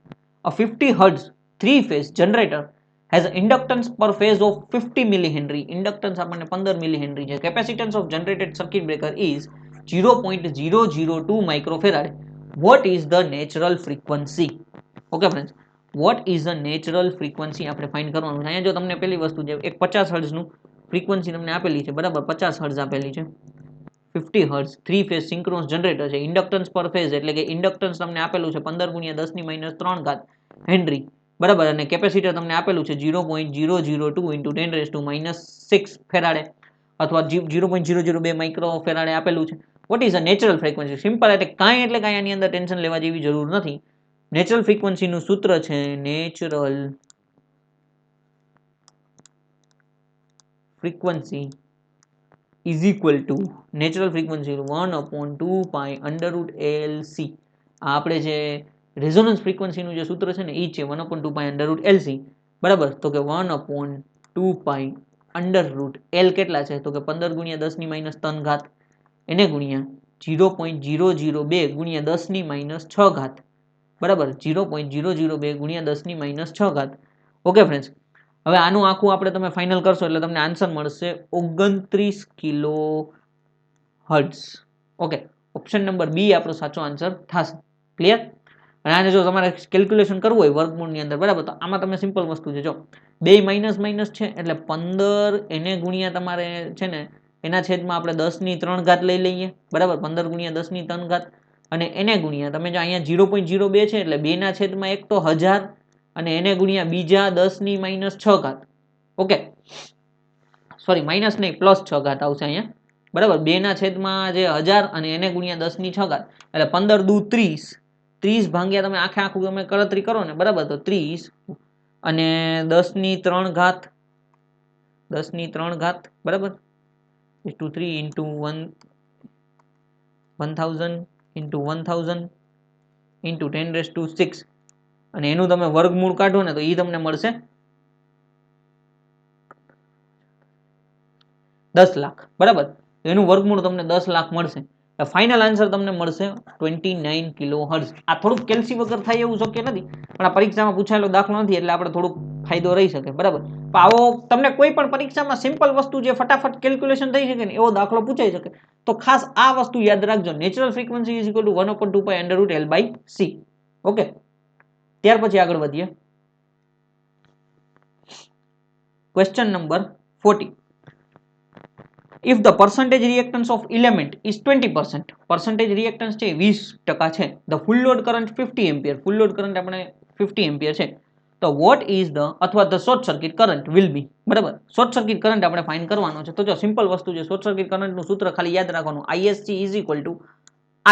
A 50 Hz 3-phase generator has an inductance per phase of 50 millihenry. Inductance આપણને 15 millihenry છે. Capacitance of generated circuit breaker is 0.002 microfarad. What is the natural frequency? Okay friends, what is the natural frequency આપણે find કરવાનું છે. અહીંયા જો તમને પેલી વસ્તુ છે એક 50 હર્ટ્ઝ નું ફ્રીક્વન્સી તમને આપેલી છે બરાબર, 50 હર્ટ્ઝ આપેલી છે, 50 હર્ટ્ઝ 3 ફેઝ સિંક્રોનસ જનરેટર છે. ઇન્ડક્ટન્સ પર ફેઝ એટલે કે ઇન્ડક્ટન્સ તમને આપેલું છે 15 ગુણ્યા 10 ની માઇનસ 3 ઘાત હેનરી બરાબર, અને કેપેસિટર તમને આપેલું છે 0.002 into 10 raise to minus 6 Faraday અથવા 0.002 માઇક્રો ફેરાડે આપેલું છે. What is a natural frequency? Simple, એટલે કાંઈ આની અંદર ટેન્શન લેવા જેવી જરૂર નથી. નેચરલ ફ્રીક્વન્સીનું સૂત્ર છે natural frequency is equal to natural frequency 1/2 pi under route LC. આ આપણે જે રેઝોનન્સ ફ્રીક્વન્સીનું જે સૂત્ર છે ને એ છે 1/2 પાઈ અંડર રૂટ LC બરાબર. તો કે 1/2 પાઈ અંડર રૂટ L કેટલા છે તો કે 15 ગુણ્યા 10 ની માઇનસ 3 ઘાત એને ગુણ્યા 0.002 ગુણ્યા 10 ની માઇનસ 6 ઘાત બરાબર, 0.002 ગુણ્યા 10 ની માઇનસ 6 ઘાત. ઓકે ફ્રેન્ડ્સ, હવે આનું આખું આપણે તમે ફાઇનલ કરશો એટલે તમને આન્સર મળશે 29 kilo hertz. Okay, option number B આપણો સાચો આન્સર થશે. ક્લિયર? અને આને જો તમારે કેલ્ક્યુલેશન કરવું હોય વર્ગમૂળની અંદર બરાબર, તો આમાં તમે સિમ્પલ વસ્તુ છે, જો બે માઇનસ માઇનસ છે એટલે 15 એને ગુણ્યા તમારે છે ને એના છેદમાં આપણે 10 ની 3 ઘાત લઈ લઈએ બરાબર, 15 ગુણ્યા 10 ની 3 ઘાત અને એને ગુણ્યા તમે જો અહીંયા 0.02 છે એટલે 2 ના છેદમાં એક તો 1000 અને એને ગુણ્યા બીજા 10 ની માઇનસ 6 ઘાત. ઓકે, સોરી માઇનસ નહીં પ્લસ 6 ઘાત આવશે અહીંયા બરાબર, 2 ના છેદમાં જે 1000 અને એને ગુણ્યા 10 ની 6 ઘાત એટલે 15 દુ 30, 30 ભાગ્યા તમે આખું તમે ગણતરી કરો ને બરાબર, તો 30 અને 10 ની 3 ઘાત 10 ની 3 ઘાત બરાબર ટુ 3 ઇન્ટુ 1000 ઇન્ટુ 1000 ઇન્ટુ 10⁶ અને એનું તમે વર્ગમૂળ કાઢો ને તો એ તમને મળશે 10 લાખ બરાબર. એનું વર્ગમૂળ તમને 10 લાખ મળશે. ફાઇનલ આન્સર તમને મળશે 29 કિલો હર્ટ્ઝ. આ થોડુંક કેલ્સી વગર થાય એવું શક્ય નથી, પણ આ પરીક્ષામાં પૂછાયેલો દાખલો નથી એટલે આપણે થોડુંક ફાયદો રહી શકે બરાબર. આવો તમને કોઈ પણ પરીક્ષામાં સિમ્પલ વસ્તુ જે ફટાફટ કેલ્ક્યુલેશન થઈ શકે ને એવો દાખલો પૂછાઈ શકે તો ખાસ આ વસ્તુ યાદ રાખજો. Natural frequency is equal two 1/2π√L/c. Okay, ત્યાર પછી આગળ વધીએ. Question number 40. If the percentage reactance of element is 20%, percentage reactance છે 20% છે, the full load current 50 ampere, full load current આપણે 50 ampere છે, તો what is the અથવા the short circuit current will be બરાબર. શોર્ટ સર્કિટ કરંટ આપણે find કરવાનો છે. તો જો સિમ્પલ વસ્તુ છે, શોર્ટ સર્કિટ કરંટનું સૂત્ર ખાલી યાદ રાખવાનું, ISC is equal to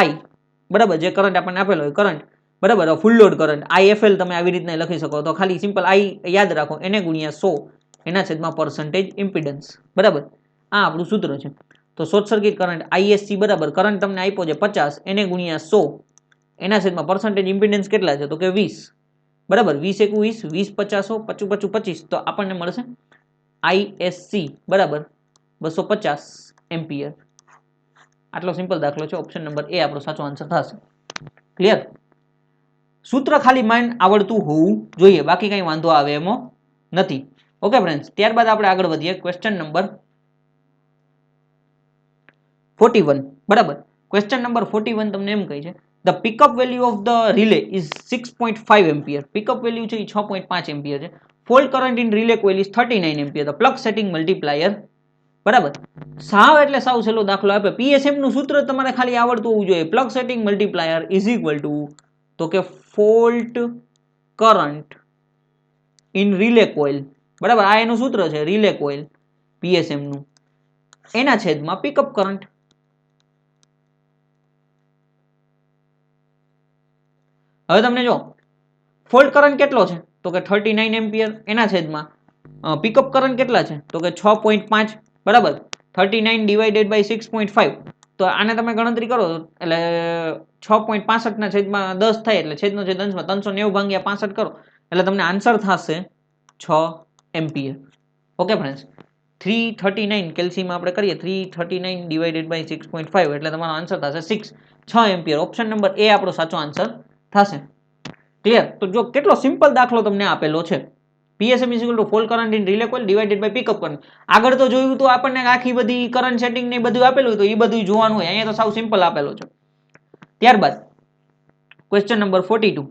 I બરાબર, જે કરંટ આપણને આપેલો હોય કરંટ બરાબર, ફૂલ લોડ કરંટ IFL તમે આવી રીતના લખી શકો. તો ખાલી સિમ્પલ I યાદ રાખો, એને ગુણ્યા 100 એના છેદમાં પરસેન્ટેજ ઇમ્પિડન્સ બરાબર. આ આપણું સૂત્ર છે. તો શોર્ટ સર્કિટ કરંટ ISC બરાબર, કરંટ તમને આપ્યો છે 50 એને ગુણ્યા 100 એના છેદમાં પરસેન્ટેજ ઇમ્પિડન્સ કેટલા છે તો કે 20 બરાબર. 20 × 21 20 50 100 55 25 તો આપણને મળશે ISC બરાબર 250 એમ્પિયર. આટલો સિમ્પલ દાખલો છે. ઓપ્શન નંબર એ આપણો સાચો આન્સર થશે. ક્લિયર? સૂત્ર ખાલી માઇન્ડ આવડતું હોવું જોઈએ, બાકી કઈ વાંધો આવે એમ નથી. ઓકે ફ્રેન્ડ્સ, ત્યારબાદ આપણે આગળ વધીએ. ક્વેશ્ચન નંબર 41 બરાબર. ક્વેશ્ચન નંબર 41 તમને એમ કહે છે the pickup value of the relay is 6.5 ampere. Pickup value છે એ 6.5 એમ્પિયર છે. Fault current in relay coil is 39 ampere. the plug setting multiplier બરાબર. સાવ એટલે સાવ છેલ્લો દાખલો આપે. PSM નું સૂત્ર તમારે ખાલી આવડતું હોવું જોઈએ. Plug setting multiplier is equal to તો કે fault current in relay coil બરાબર. આ એનું સૂત્ર છે રિલે કોઇલ PSM નું, એના છેદમાં પિકઅપ કરંટ. હવે તમને જો ફોલ્ટ કરંટ કેટલો છે તો કે 39 એમ્પિયર, એના છેદમાં પિકઅપ કરંટ કેટલા છે તો કે 6.5 બરાબર. 39 ડિવાઇડેડ બાય 6.5 તો આને તમે ગણતરી કરો એટલે 6.65 ના છેદમાં 10 થાય એટલે છેદનો છેદ અંશમાં 390 ભાગ્યા 65 કરો એટલે તમને આન્સર થશે 6 એમ્પિયર. ઓકે ફ્રેન્ડ્સ, 339 કેલ્સીમાં આપણે કરીએ 339 ડિવાઇડેડ બાય 6.5 એટલે તમારો આન્સર થશે 6 એમ્પિયર. ઓપ્શન નંબર એ આપણો સાચો આન્સર થશે. ક્લિયર? તો જો કેટલો સિમ્પલ દાખલો તમને આપેલો છે. PSM is equal to fault current in relay coil divided by pickup current. આગળ તો જોયું તો આપણને આખી બધી કરંટ સેટિંગ ને બધું આપેલું તો એ બધું જોવાનું હોય. અહીંયા તો સાવ સિમ્પલ આપેલો છે. ત્યારબાદ question number 42.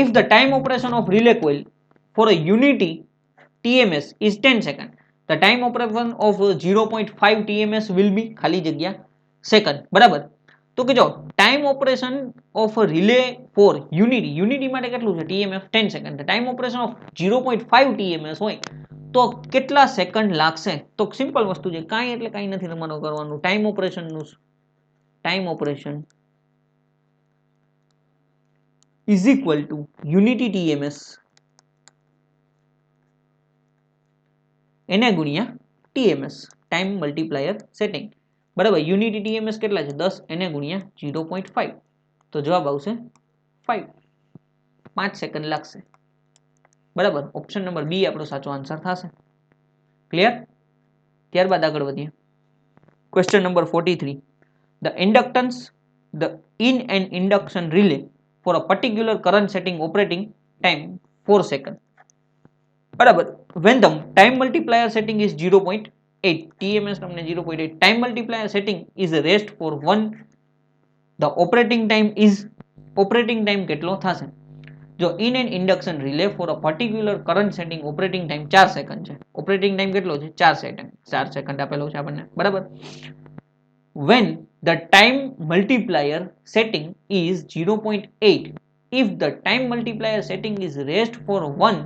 If the time operation of relay coil for a unity TMS is 10 second. The time operation of 0.5 TMS will be ખાલી જગ્યા સેકન્ડ બરાબર. તો કે જો time operation of relay for unity માટે કેટલું છે TMS 10 second. Time operation of 0.5 TMS હોય તો કેટલા સેકન્ડ લાગશે? તો સિમ્પલ વસ્તુ છે, કાંઈ એટલે કાંઈ નથી તમારે કરવાનું. Time operation is equal two unity TMS એને ગુણ્યા TMS ટાઈમ મલ્ટીપ્લાયર સેટિંગ બરાબર. યુનિટી TMS કેટલા છે 10 એને ગુણ્યા 0.5 તો જવાબ આવશે 5 સેકન્ડ લાગશે બરાબર. ઓપ્શન નંબર બી આપણો સાચો આન્સર થશે. ક્લિયર? ત્યારબાદ આગળ વધીએ. Question number 43. The inductance in an induction relay for a particular current setting operating time 4 second બરાબર. when the time multiplier setting is 0.8 TMS તમને 0.8 time multiplier setting is rest for 1 the operating time કેટલો થશે? જો in an induction relay for a particular current setting operating time 4 second છે. Operating time કેટલો છે 4 second આપેલો છે આપણને બરાબર. when the time multiplier setting is 0.8 if the time multiplier setting is rest for 1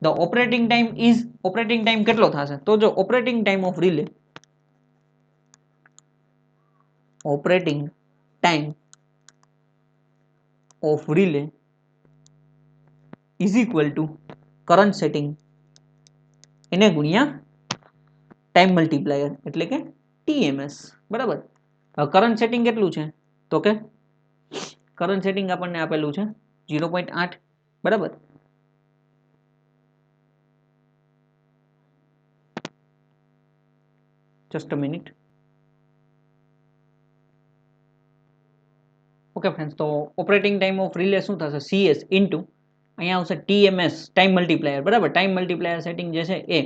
the operating time કેટલો થશે? તો જો operating time of relay is equal to current setting એને ગુણ્યા ટાઈમ મલ્ટીપ્લાયર એટલે કે TMS, બરાબર. કરંટ સેટિંગ કેટલું છે તો કે કરંટ સેટિંગ આપણને આપેલું છે 0.8, બરાબર. Just a minute. Okay friends, તો ઓપરેટિંગ ટાઈમ ઓફ રિલે શું થશે CS ઇન્ટુ અહીંયા આવશે TMS ટાઈમ મલ્ટીપ્લાયર, બરાબર. ટાઈમ મલ્ટીપ્લાયર સેટિંગ જે છે એ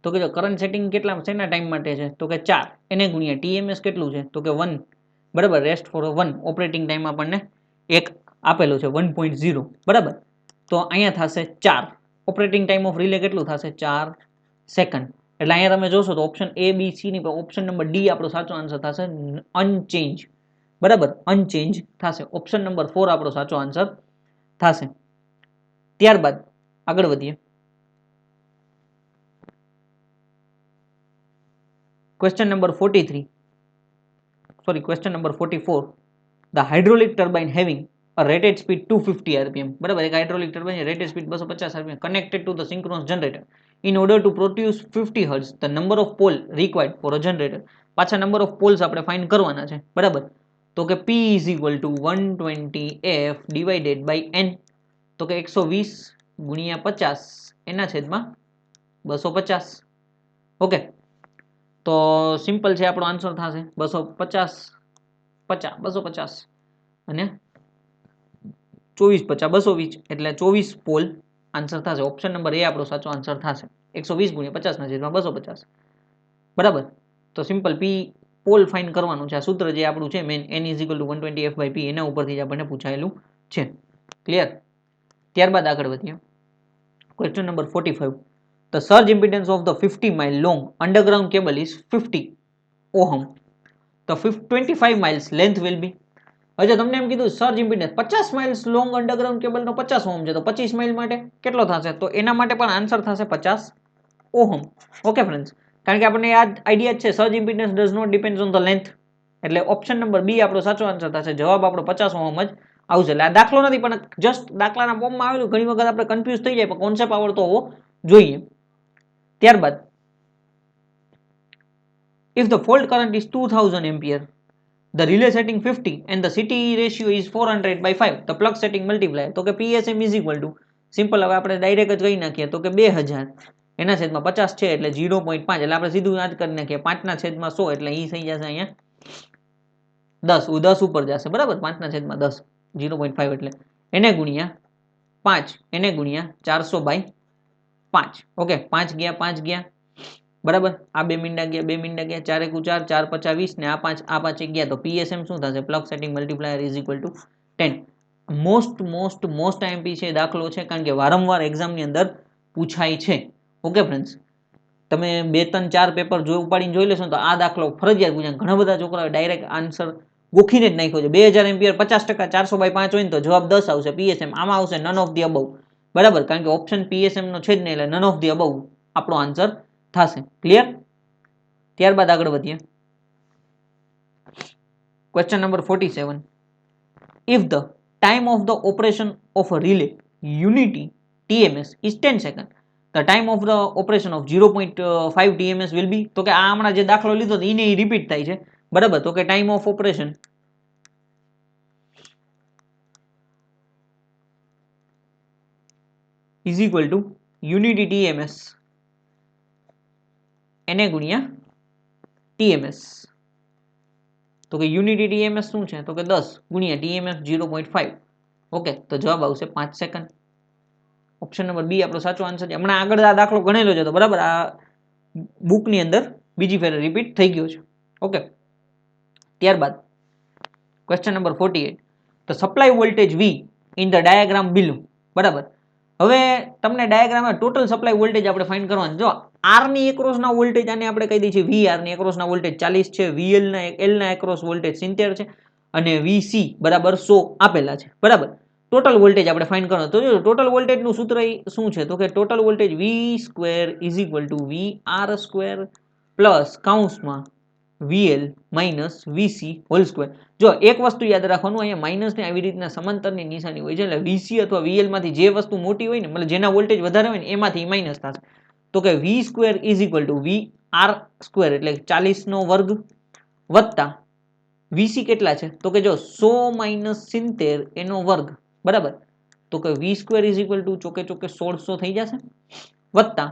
તો કે કરંટ સેટિંગ કેટલા શેના ટાઈમ માટે છે તો કે 4 એને ગુણ્યા TMS કેટલું છે તો કે 1, બરાબર. રેસ્ટ ફોર 1 ઓપરેટિંગ ટાઈમ આપણને એક આપેલો છે 1.0, બરાબર. તો અહીંયા થશે 4. ઓપરેટિંગ ટાઈમ ઓફ રિલે કેટલું થશે 4 સેકન્ડ. એટલે અહીંયા તમે જોશો તો ઓપ્શન A B C ની ઓપ્શન નંબર D આપણો સાચો આન્સર થશે અનચેન્જ, બરાબર. અનચેન્જ થશે. ઓપ્શન નંબર 4 આપણો સાચો આન્સર થશે. ત્યારબાદ આગળ વધીએ. Question number 43, sorry question number 44. The hydraulic turbine having a rated speed 250 rpm, બરાબર. એક hydraulic turbine rated speed 250 rpm connected to the synchronous generator in order to produce 50 hertz the number of pole required for a generator. પાછા number of poles આપણે find કરવાના છે, બરાબર. તો કે P is equal to 120f divided by n, તો કે 120 ગુણ્યા 50 એના છેદમાં 250. ઓકે, તો સિમ્પલ છે, આપણો આન્સર થશે 250 250 અને 24 50 220 એટલે 24 પોલ આન્સર થશે. ઓપ્શન નંબર એ આપણો સાચો આન્સર થશે. 120 ગુણ્યા 50 ના છેદમાં 250, બરાબર. તો સિમ્પલ P પોલ ફાઇન્ડ કરવાનું છે. આ સૂત્ર જે આપણું છે main n is equal to 120f/p એના ઉપરથી જ આપણને પૂછાયેલું છે. ક્લિયર. ત્યારબાદ આગળ વધીએ. Question number 45. The surge impedance of the 50 mile long underground cable is 50 ohm. The 25 miles length will be. હવે તમને એમ કીધું surge impedance 50 miles long underground cable નો 50 ઓહમ છે, તો 25 માઇલ માટે કેટલો થશે તો એના માટે પણ આન્સર થશે 50 ઓહમ. ઓકે ફ્રેન્ડ્સ, કારણ કે આપણને યાદ આઈડિયા છે surge impedance does not depend on the length, એટલે ઓપ્શન નંબર બી આપણો સાચો આન્સર થશે. જવાબ આપણો 50 ઓહમ જ આવશે. એટલે આ દાખલો નથી પણ જસ્ટ દાખલાના ફોર્મમાં આવેલું, ઘણી વખત આપણે કન્ફ્યુઝ થઈ જાય પણ કોન્સેપ્ટ આવડતો હોવો જોઈએ. ત્યારબાદ if the fault current is 2000 ampere, the relay setting 50 and the CT ratio is 400/5, the plug setting multiplier, તો કે PSM is equal to simple. હવે આપણે ડાયરેક્ટ જ કહી નાખીએ તો કે 2000 એના છેદમાં 50 છે એટલે 0.5, એટલે આપણે સીધું યાદ કરી નાખીએ 5 ના છેદમાં 100 એટલે ઈ થઈ જશે અહીંયા 10 ઉપર જશે, બરાબર. 5 ના છેદમાં 10 0.5 એટલે એને ગુણ્યા 5 એને ગુણ્યા 400/5. ઓકે, 5 ગયા 5 ગયા, બરાબર. આ 2 મીંડા ગયા 2 મીંડા ગયા 4 એકુ 4 4 5 20 ને આ 5 ગયા, તો PSM શું થશે plug setting multiplier is equal two 10. Most IMP છે દાખલો છે, કારણ કે વારંવાર એક્ઝામની અંદર પૂછાય છે. ઓકે ફ્રેન્ડ્સ, તમે 2 3 4 પેપર ઉપાડીને જોઈ લેશો તો આ દાખલો ફરજિયાત પૂછાય. ઘણા બધા છોકરાઓ ડાયરેક્ટ આન્સર ગોખીને જ નાખ્યો છે. 2000 એમ્પિયર 50%, 400/5 હોય ને તો જવાબ 10 આવશે. PSM આમાં આવશે નન ઓફ ધી અબવ, બરાબર, કારણ કે ઓપ્શન PSM નો છે જ નહીં, એટલે નન ઓફ ધી અબવ આપણો આન્સર થશે. ક્લિયર. ત્યારબાદ આગળ વધીએ. Question number 47. If the time of the operation of a relay unity TMS is 10 seconds, the time of the operation of 0.5 TMS will be, તો કે આ હમણાં જે દાખલો લીધો તો એને રિપીટ થાય છે, બરાબર. તો કે time of operation is equal to unity TMS એને ગુણ્યા TMS. તો કે યુનિટી TMS શું છે તો કે 10 ગુણ્યા TMS 0.5. ઓકે, તો જવાબ આવશે 5 સેકન્ડ. ઓપ્શન નંબર બી આપણો સાચો આન્સર છે. હમણાં આગળ આ દાખલો ગણેલો છે, તો બરાબર આ બુકની અંદર બીજી ફેર રિપીટ થઈ ગયો છે. ઓકે, ત્યારબાદ ક્વેશ્ચન નંબર 48. તો supply voltage V in the diagram below, બરાબર. હવે તમને ડાયાગ્રામમાં ટોટલ સપ્લાય વોલ્ટેજ આપણે ફાઇન્ડ કરવાનું. જો આર ની એક્રોસના વોલ્ટેજ આને આપણે કહી દઈએ છીએ વીઆર ની એક્રોસના વોલ્ટેજ 40 છે, વીએલ ના એલ ના એક્રોસ વોલ્ટેજ 70 છે અને વીસી બરાબર 100 આપેલા છે, બરાબર. ટોટલ વોલ્ટેજ આપણે ફાઇન્ડ કરવાનો. તો જો ટોટલ વોલ્ટેજનું સૂત્ર શું છે તો કે total voltage V² is equal to VR² plus કાઉન્સમાં VL minus VC whole square. જો એક વસ્તુ યાદ રાખવાનું, અહીંયા માઇનસ ને આવી રીતના સમાંતરની નિશાની હોય છે, એટલે VC અથવા VL માંથી જે વસ્તુ મોટી હોય ને, મતલબ જેના વોલ્ટેજ વધારે હોય ને એમાંથી માઇનસ થશે. તો કે V² is equal to R square એટલે 40 નો વર્ગ વત્તા વીસી કેટલા છે તો કે જો 100 માઇનસ 70 એનો વર્ગ બરાબર તો કે વી સ્ક્વેર ઇઝ ઇક્વલ ટુ ચોકે ચોકે 1600 થઈ જશે વત્તા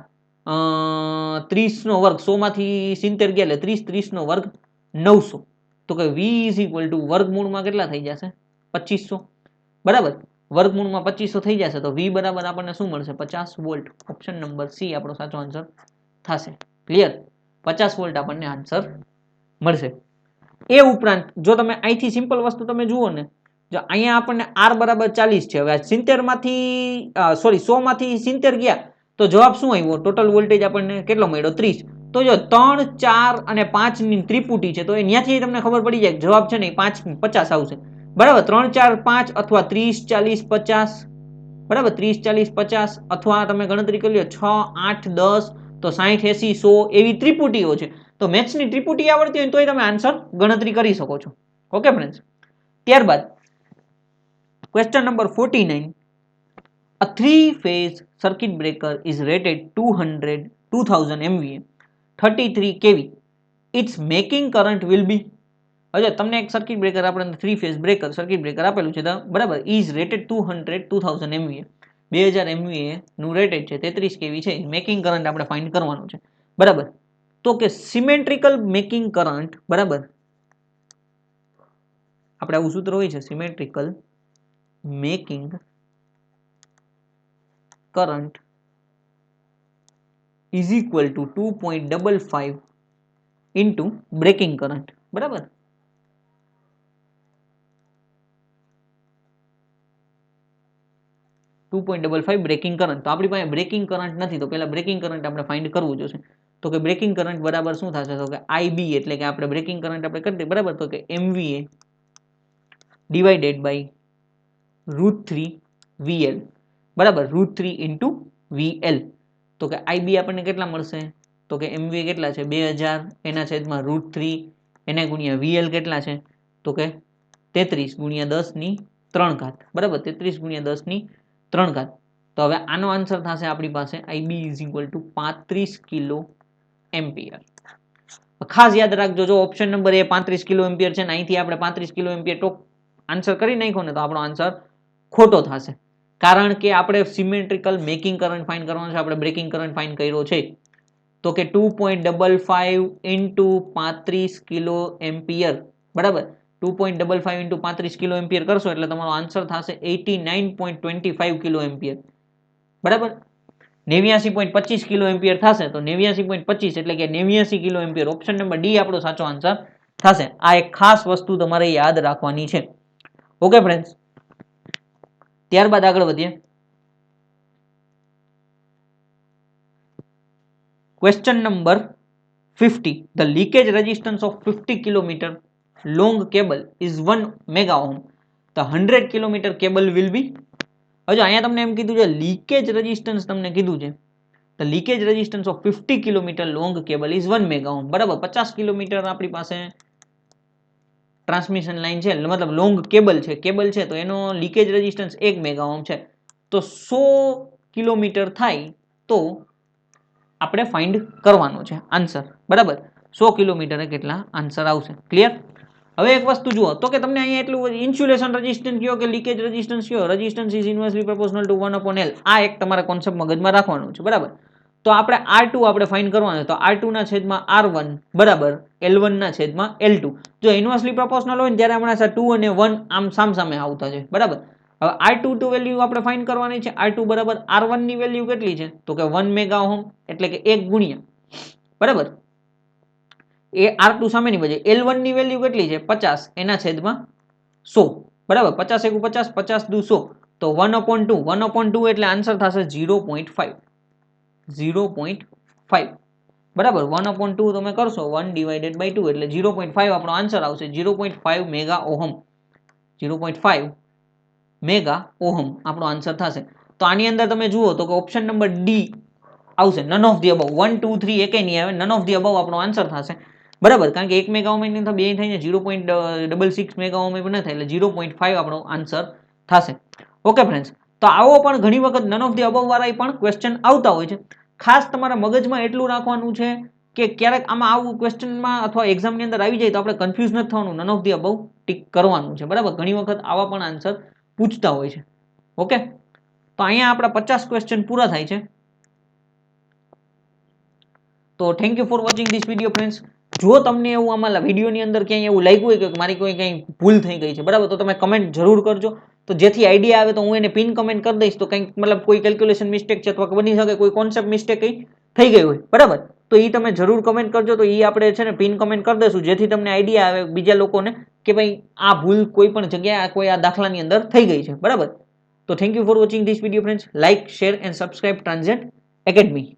30 નો વર્ગ 100 માંથી 70 ગયા એટલે 30 નો વર્ગ 900 તો કે વી ઇઝ ઇક્વલ ટુ વર્ગમૂળમાં કેટલા થઈ જશે 2500 બરાબર વર્ગમૂળમાં 2500 થઈ જશે તો વી બરાબર આપણને શું મળશે 50 વોલ્ટ ઓપ્શન નંબર સી આપણો સાચો આન્સર થશે ક્લિયર 50 વોલ્ટ આપણને આન્સર મળશે એ ઉપરાંત જો તમે અહીંથી સિમ્પલ વસ્તુ તમે જુઓ ને જો અહીંયા આપણને આર બરાબર 40 છે હવે 70 માંથી સોરી 100 માંથી 70 ગયા તો જવાબ શું આવ્યો ટોટલ વોલ્ટેજ આપણને કેટલો મળ્યો 30 તો જો 3 4 અને 5 ની ત્રિપુટી છે તો એ ત્યાંથી તમને ખબર પડી જાય જવાબ છે ને 5 50 આવશે બરાબર 3 4 5 અથવા 30 40 50 બરાબર 30 40 50 અથવા તમે ગણતરી કરી લો 6 8 10 તો 60 80 100 એવી ત્રિપુટીઓ છે તો મેથ્સની ત્રિપુટી આવડતી હોય તોય તમે આન્સર ગણતરી કરી શકો છો ઓકે ફ્રેન્ડ્સ ત્યારબાદ question number 49 a three phase circuit breaker is rated 2000 MVA 33 kV its making current will be હવે તમને એક સર્કિટ બ્રેકર આપણે three phase breaker circuit breaker આપેલું છે બરાબર ઇઝ રેટેડ 2000 MVA 2000 MVA નું રેટેડ છે 33 kV છે મેકિંગ કરંટ આપણે ફાઇન્ડ કરવાનો છે બરાબર તો કે સિમેટ્રિકલ મેકિંગ કરંટ બરાબર આપણે આવું સૂત્ર હોય છે symmetrical making current is equal to 2.55 into breaking current બરાબર 2.55 બ્રેકિંગ કરંટ તો આપણી પાસે બ્રેકિંગ કરંટ નથી તો પહેલા બ્રેકિંગ કરંટ આપણે ફાઇન્ડ કરવું જોશે તો કે બ્રેકિંગ કરંટ બરાબર શું થશે તો કે આઈબી એટલે કે આપણે બ્રેકિંગ કરંટ આપણે કરી દઈએ બરાબર તો કે એમવીએ ડિવાઇડેડ બાય √3 વીએલ બરાબર √3 ઇન્ટુ વીએલ તો કે આઈબી આપણને કેટલા મળશે તો કે એમવીએ કેટલા છે 2000 એના છેદમાં √3 એના ગુણ્યા વીએલ કેટલા છે તો કે 33 ગુણ્યા 10 ની 3 ઘાત બરાબર 33 ગુણ્યા 10 ની 3 ઘાત તો હવે આનો આન્સર થશે આપણી પાસે IB is equal two 35 kilo ampere ખાસ યાદ રાખજો જો ઓપ્શન નંબર એ 35 કિલો એમ્પિયર છે ને અહીંથી આપણે 35 કિલો એમ્પિયર ટોક આન્સર કરી નાખ્યો ને તો આપણો આન્સર ખોટો થશે કારણ કે આપણે સિમેટ્રિકલ મેકિંગ કરંટ ફાઇન્ડ કરવાનો છે આપણે બ્રેકિંગ કરંટ ફાઇન્ડ કર્યો છે તો કે 2.55 ઇન્ટુ 35 કિલો એમ્પિયર બરાબર 2.55 ઇન્ટુ 35 કિલો એમ્પિયર કરશો એટલે તમારો આન્સર થશે 89.25 કિલો એમ્પિયર બરાબર 89.25 કિલો એમ્પિયર થશે તો 89.25 એટલે કે 89 kilo ampere option number D આપણો સાચો આન્સર થશે આ એક ખાસ વસ્તુ તમારે યાદ રાખવાની છે ઓકે ફ્રેન્ડ્સ ત્યારબાદ આગળ વધીએ question number 50 the leakage resistance of 50 kilometer long cable is 1 mega ohm the 100 kilometer cable will be હવે અહીંયા તમને એમ કીધું છે લીકેજ રેઝિસ્ટન્સ તમને કીધું છે the leakage resistance of 50 kilometer long cable is 1 mega ohm બરાબર 50 કિલોમીટર આપણી પાસે ટ્રાન્સમિશન લાઈન છે મતલબ લોંગ કેબલ છે તો એનો લીકેજ રેઝિસ્ટન્સ 1 મેગા ઓહ્મ છે તો 100 કિલોમીટર થાય તો આપણે ફાઇન્ડ કરવાનો છે આન્સર બરાબર 100 કિલોમીટરે કેટલા આન્સર આવશે ક્લિયર હવે એક વસ્તુ જુઓ તો કે તમને અહીંયા એટલું ઇન્સ્યુલેશન રેઝિસ્ટન્સ કયો કે લીકેજ રેઝિસ્ટન્સ કયો resistance is inversely proportional to 1/L આ એક તમારા કોન્સેપ્ટ મગજમાં રાખવાનું છે બરાબર તો આપણે R2 આપણે ફાઇન્ડ કરવાનું તો R2 ના છેદમાં R1 બરાબર L1 ના છેદમાં L2 જો ઇન્વર્સલી પ્રોપોર્શનલ હોય ને ત્યારે હમણાં 2 અને 1 આમ સામસામે આવતા છે બરાબર હવે R2 વેલ્યુ આપણે ફાઇન્ડ કરવાની છે R2 બરાબર R1 ની વેલ્યુ કેટલી છે તો કે 1 મેગા ઓહ્મ એટલે કે 1 ગુણ્યા બરાબર એ R2 સામેની બાજુ L1 ની વેલ્યુ કેટલી છે 50 એના છેદમાં 100 બરાબર 50 એકુ 50 50 દુ 100 તો 1/2 એટલે આન્સર થશે 0.5 બરાબર 1/2 તમે કરશો 1/2 એટલે 0.5 આપણો આન્સર આવશે 0.5 મેગા ઓહમ 0.5 મેગા ઓહમ આપણો આન્સર થશે તો આની અંદર તમે જુઓ તો કે ઓપ્શન નંબર ડી આવશે નન ઓફ ધી અબવ 1 2 3 એકેય નહીં આવે નન ઓફ ધી અબવ આપણો આન્સર થશે બરાબર કારણ કે 1 મેગા ઓહમ ની બે થઈને 0.66 મેગા ઓહમ પણ ન થાય એટલે 0.5 આપણો આન્સર થશે ઓકે ફ્રેન્ડ્સ તો આવો પણ ઘણી વખત નન ઓફ ધી અબવ વાળા પણ ક્વેશ્ચન આવતા હોય છે ખાસ તમારા મગજમાં એટલું રાખવાનું છે કે ક્યારેક આમાં આવું ક્વેશ્ચનમાં અથવા એક્ઝામની અંદર આવી જાય તો આપણે કન્ફ્યુઝ નથી થવાનું, none of the above tick કરવાનું છે, બરાબર. ઘણી વખત આવા પણ આન્સર પૂછતા હોય છે. ઓકે, તો અહીંયા આપણા 50 ક્વેશ્ચન પૂરા થાય છે. તો thank you for watching this video friends. જો તમને એવું આમાં વિડીયોની અંદર ક્યાંય એવું લાગ્યું હોય કે મારી કોઈ કંઈ ભૂલ થઈ ગઈ છે, બરાબર, તો તમે કમેન્ટ જરૂર કરજો. તો જેથી આઈડિયા આવે તો હું એને પિન કમેન્ટ કરી દઈશ. તો કંઈક મતલબ કોઈ કેલ્ક્યુલેશન મિસ્ટેક છે અથવા બની શકે કોઈ કોન્સેપ્ટ મિસ્ટેક થઈ ગઈ હોય, બરાબર, તો એ તમે જરૂર કમેન્ટ કરજો. તો એ આપણે છે ને પિન કમેન્ટ કરી દઈશું, જેથી તમને આઈડિયા આવે બીજા લોકોને કે ભાઈ આ ભૂલ કોઈ પણ જગ્યાએ કોઈ આ દાખલાની અંદર થઈ ગઈ છે, બરાબર. તો thank you for watching this video friends. Like, share and subscribe ટ્રાન્ઝેટ એકેડમી.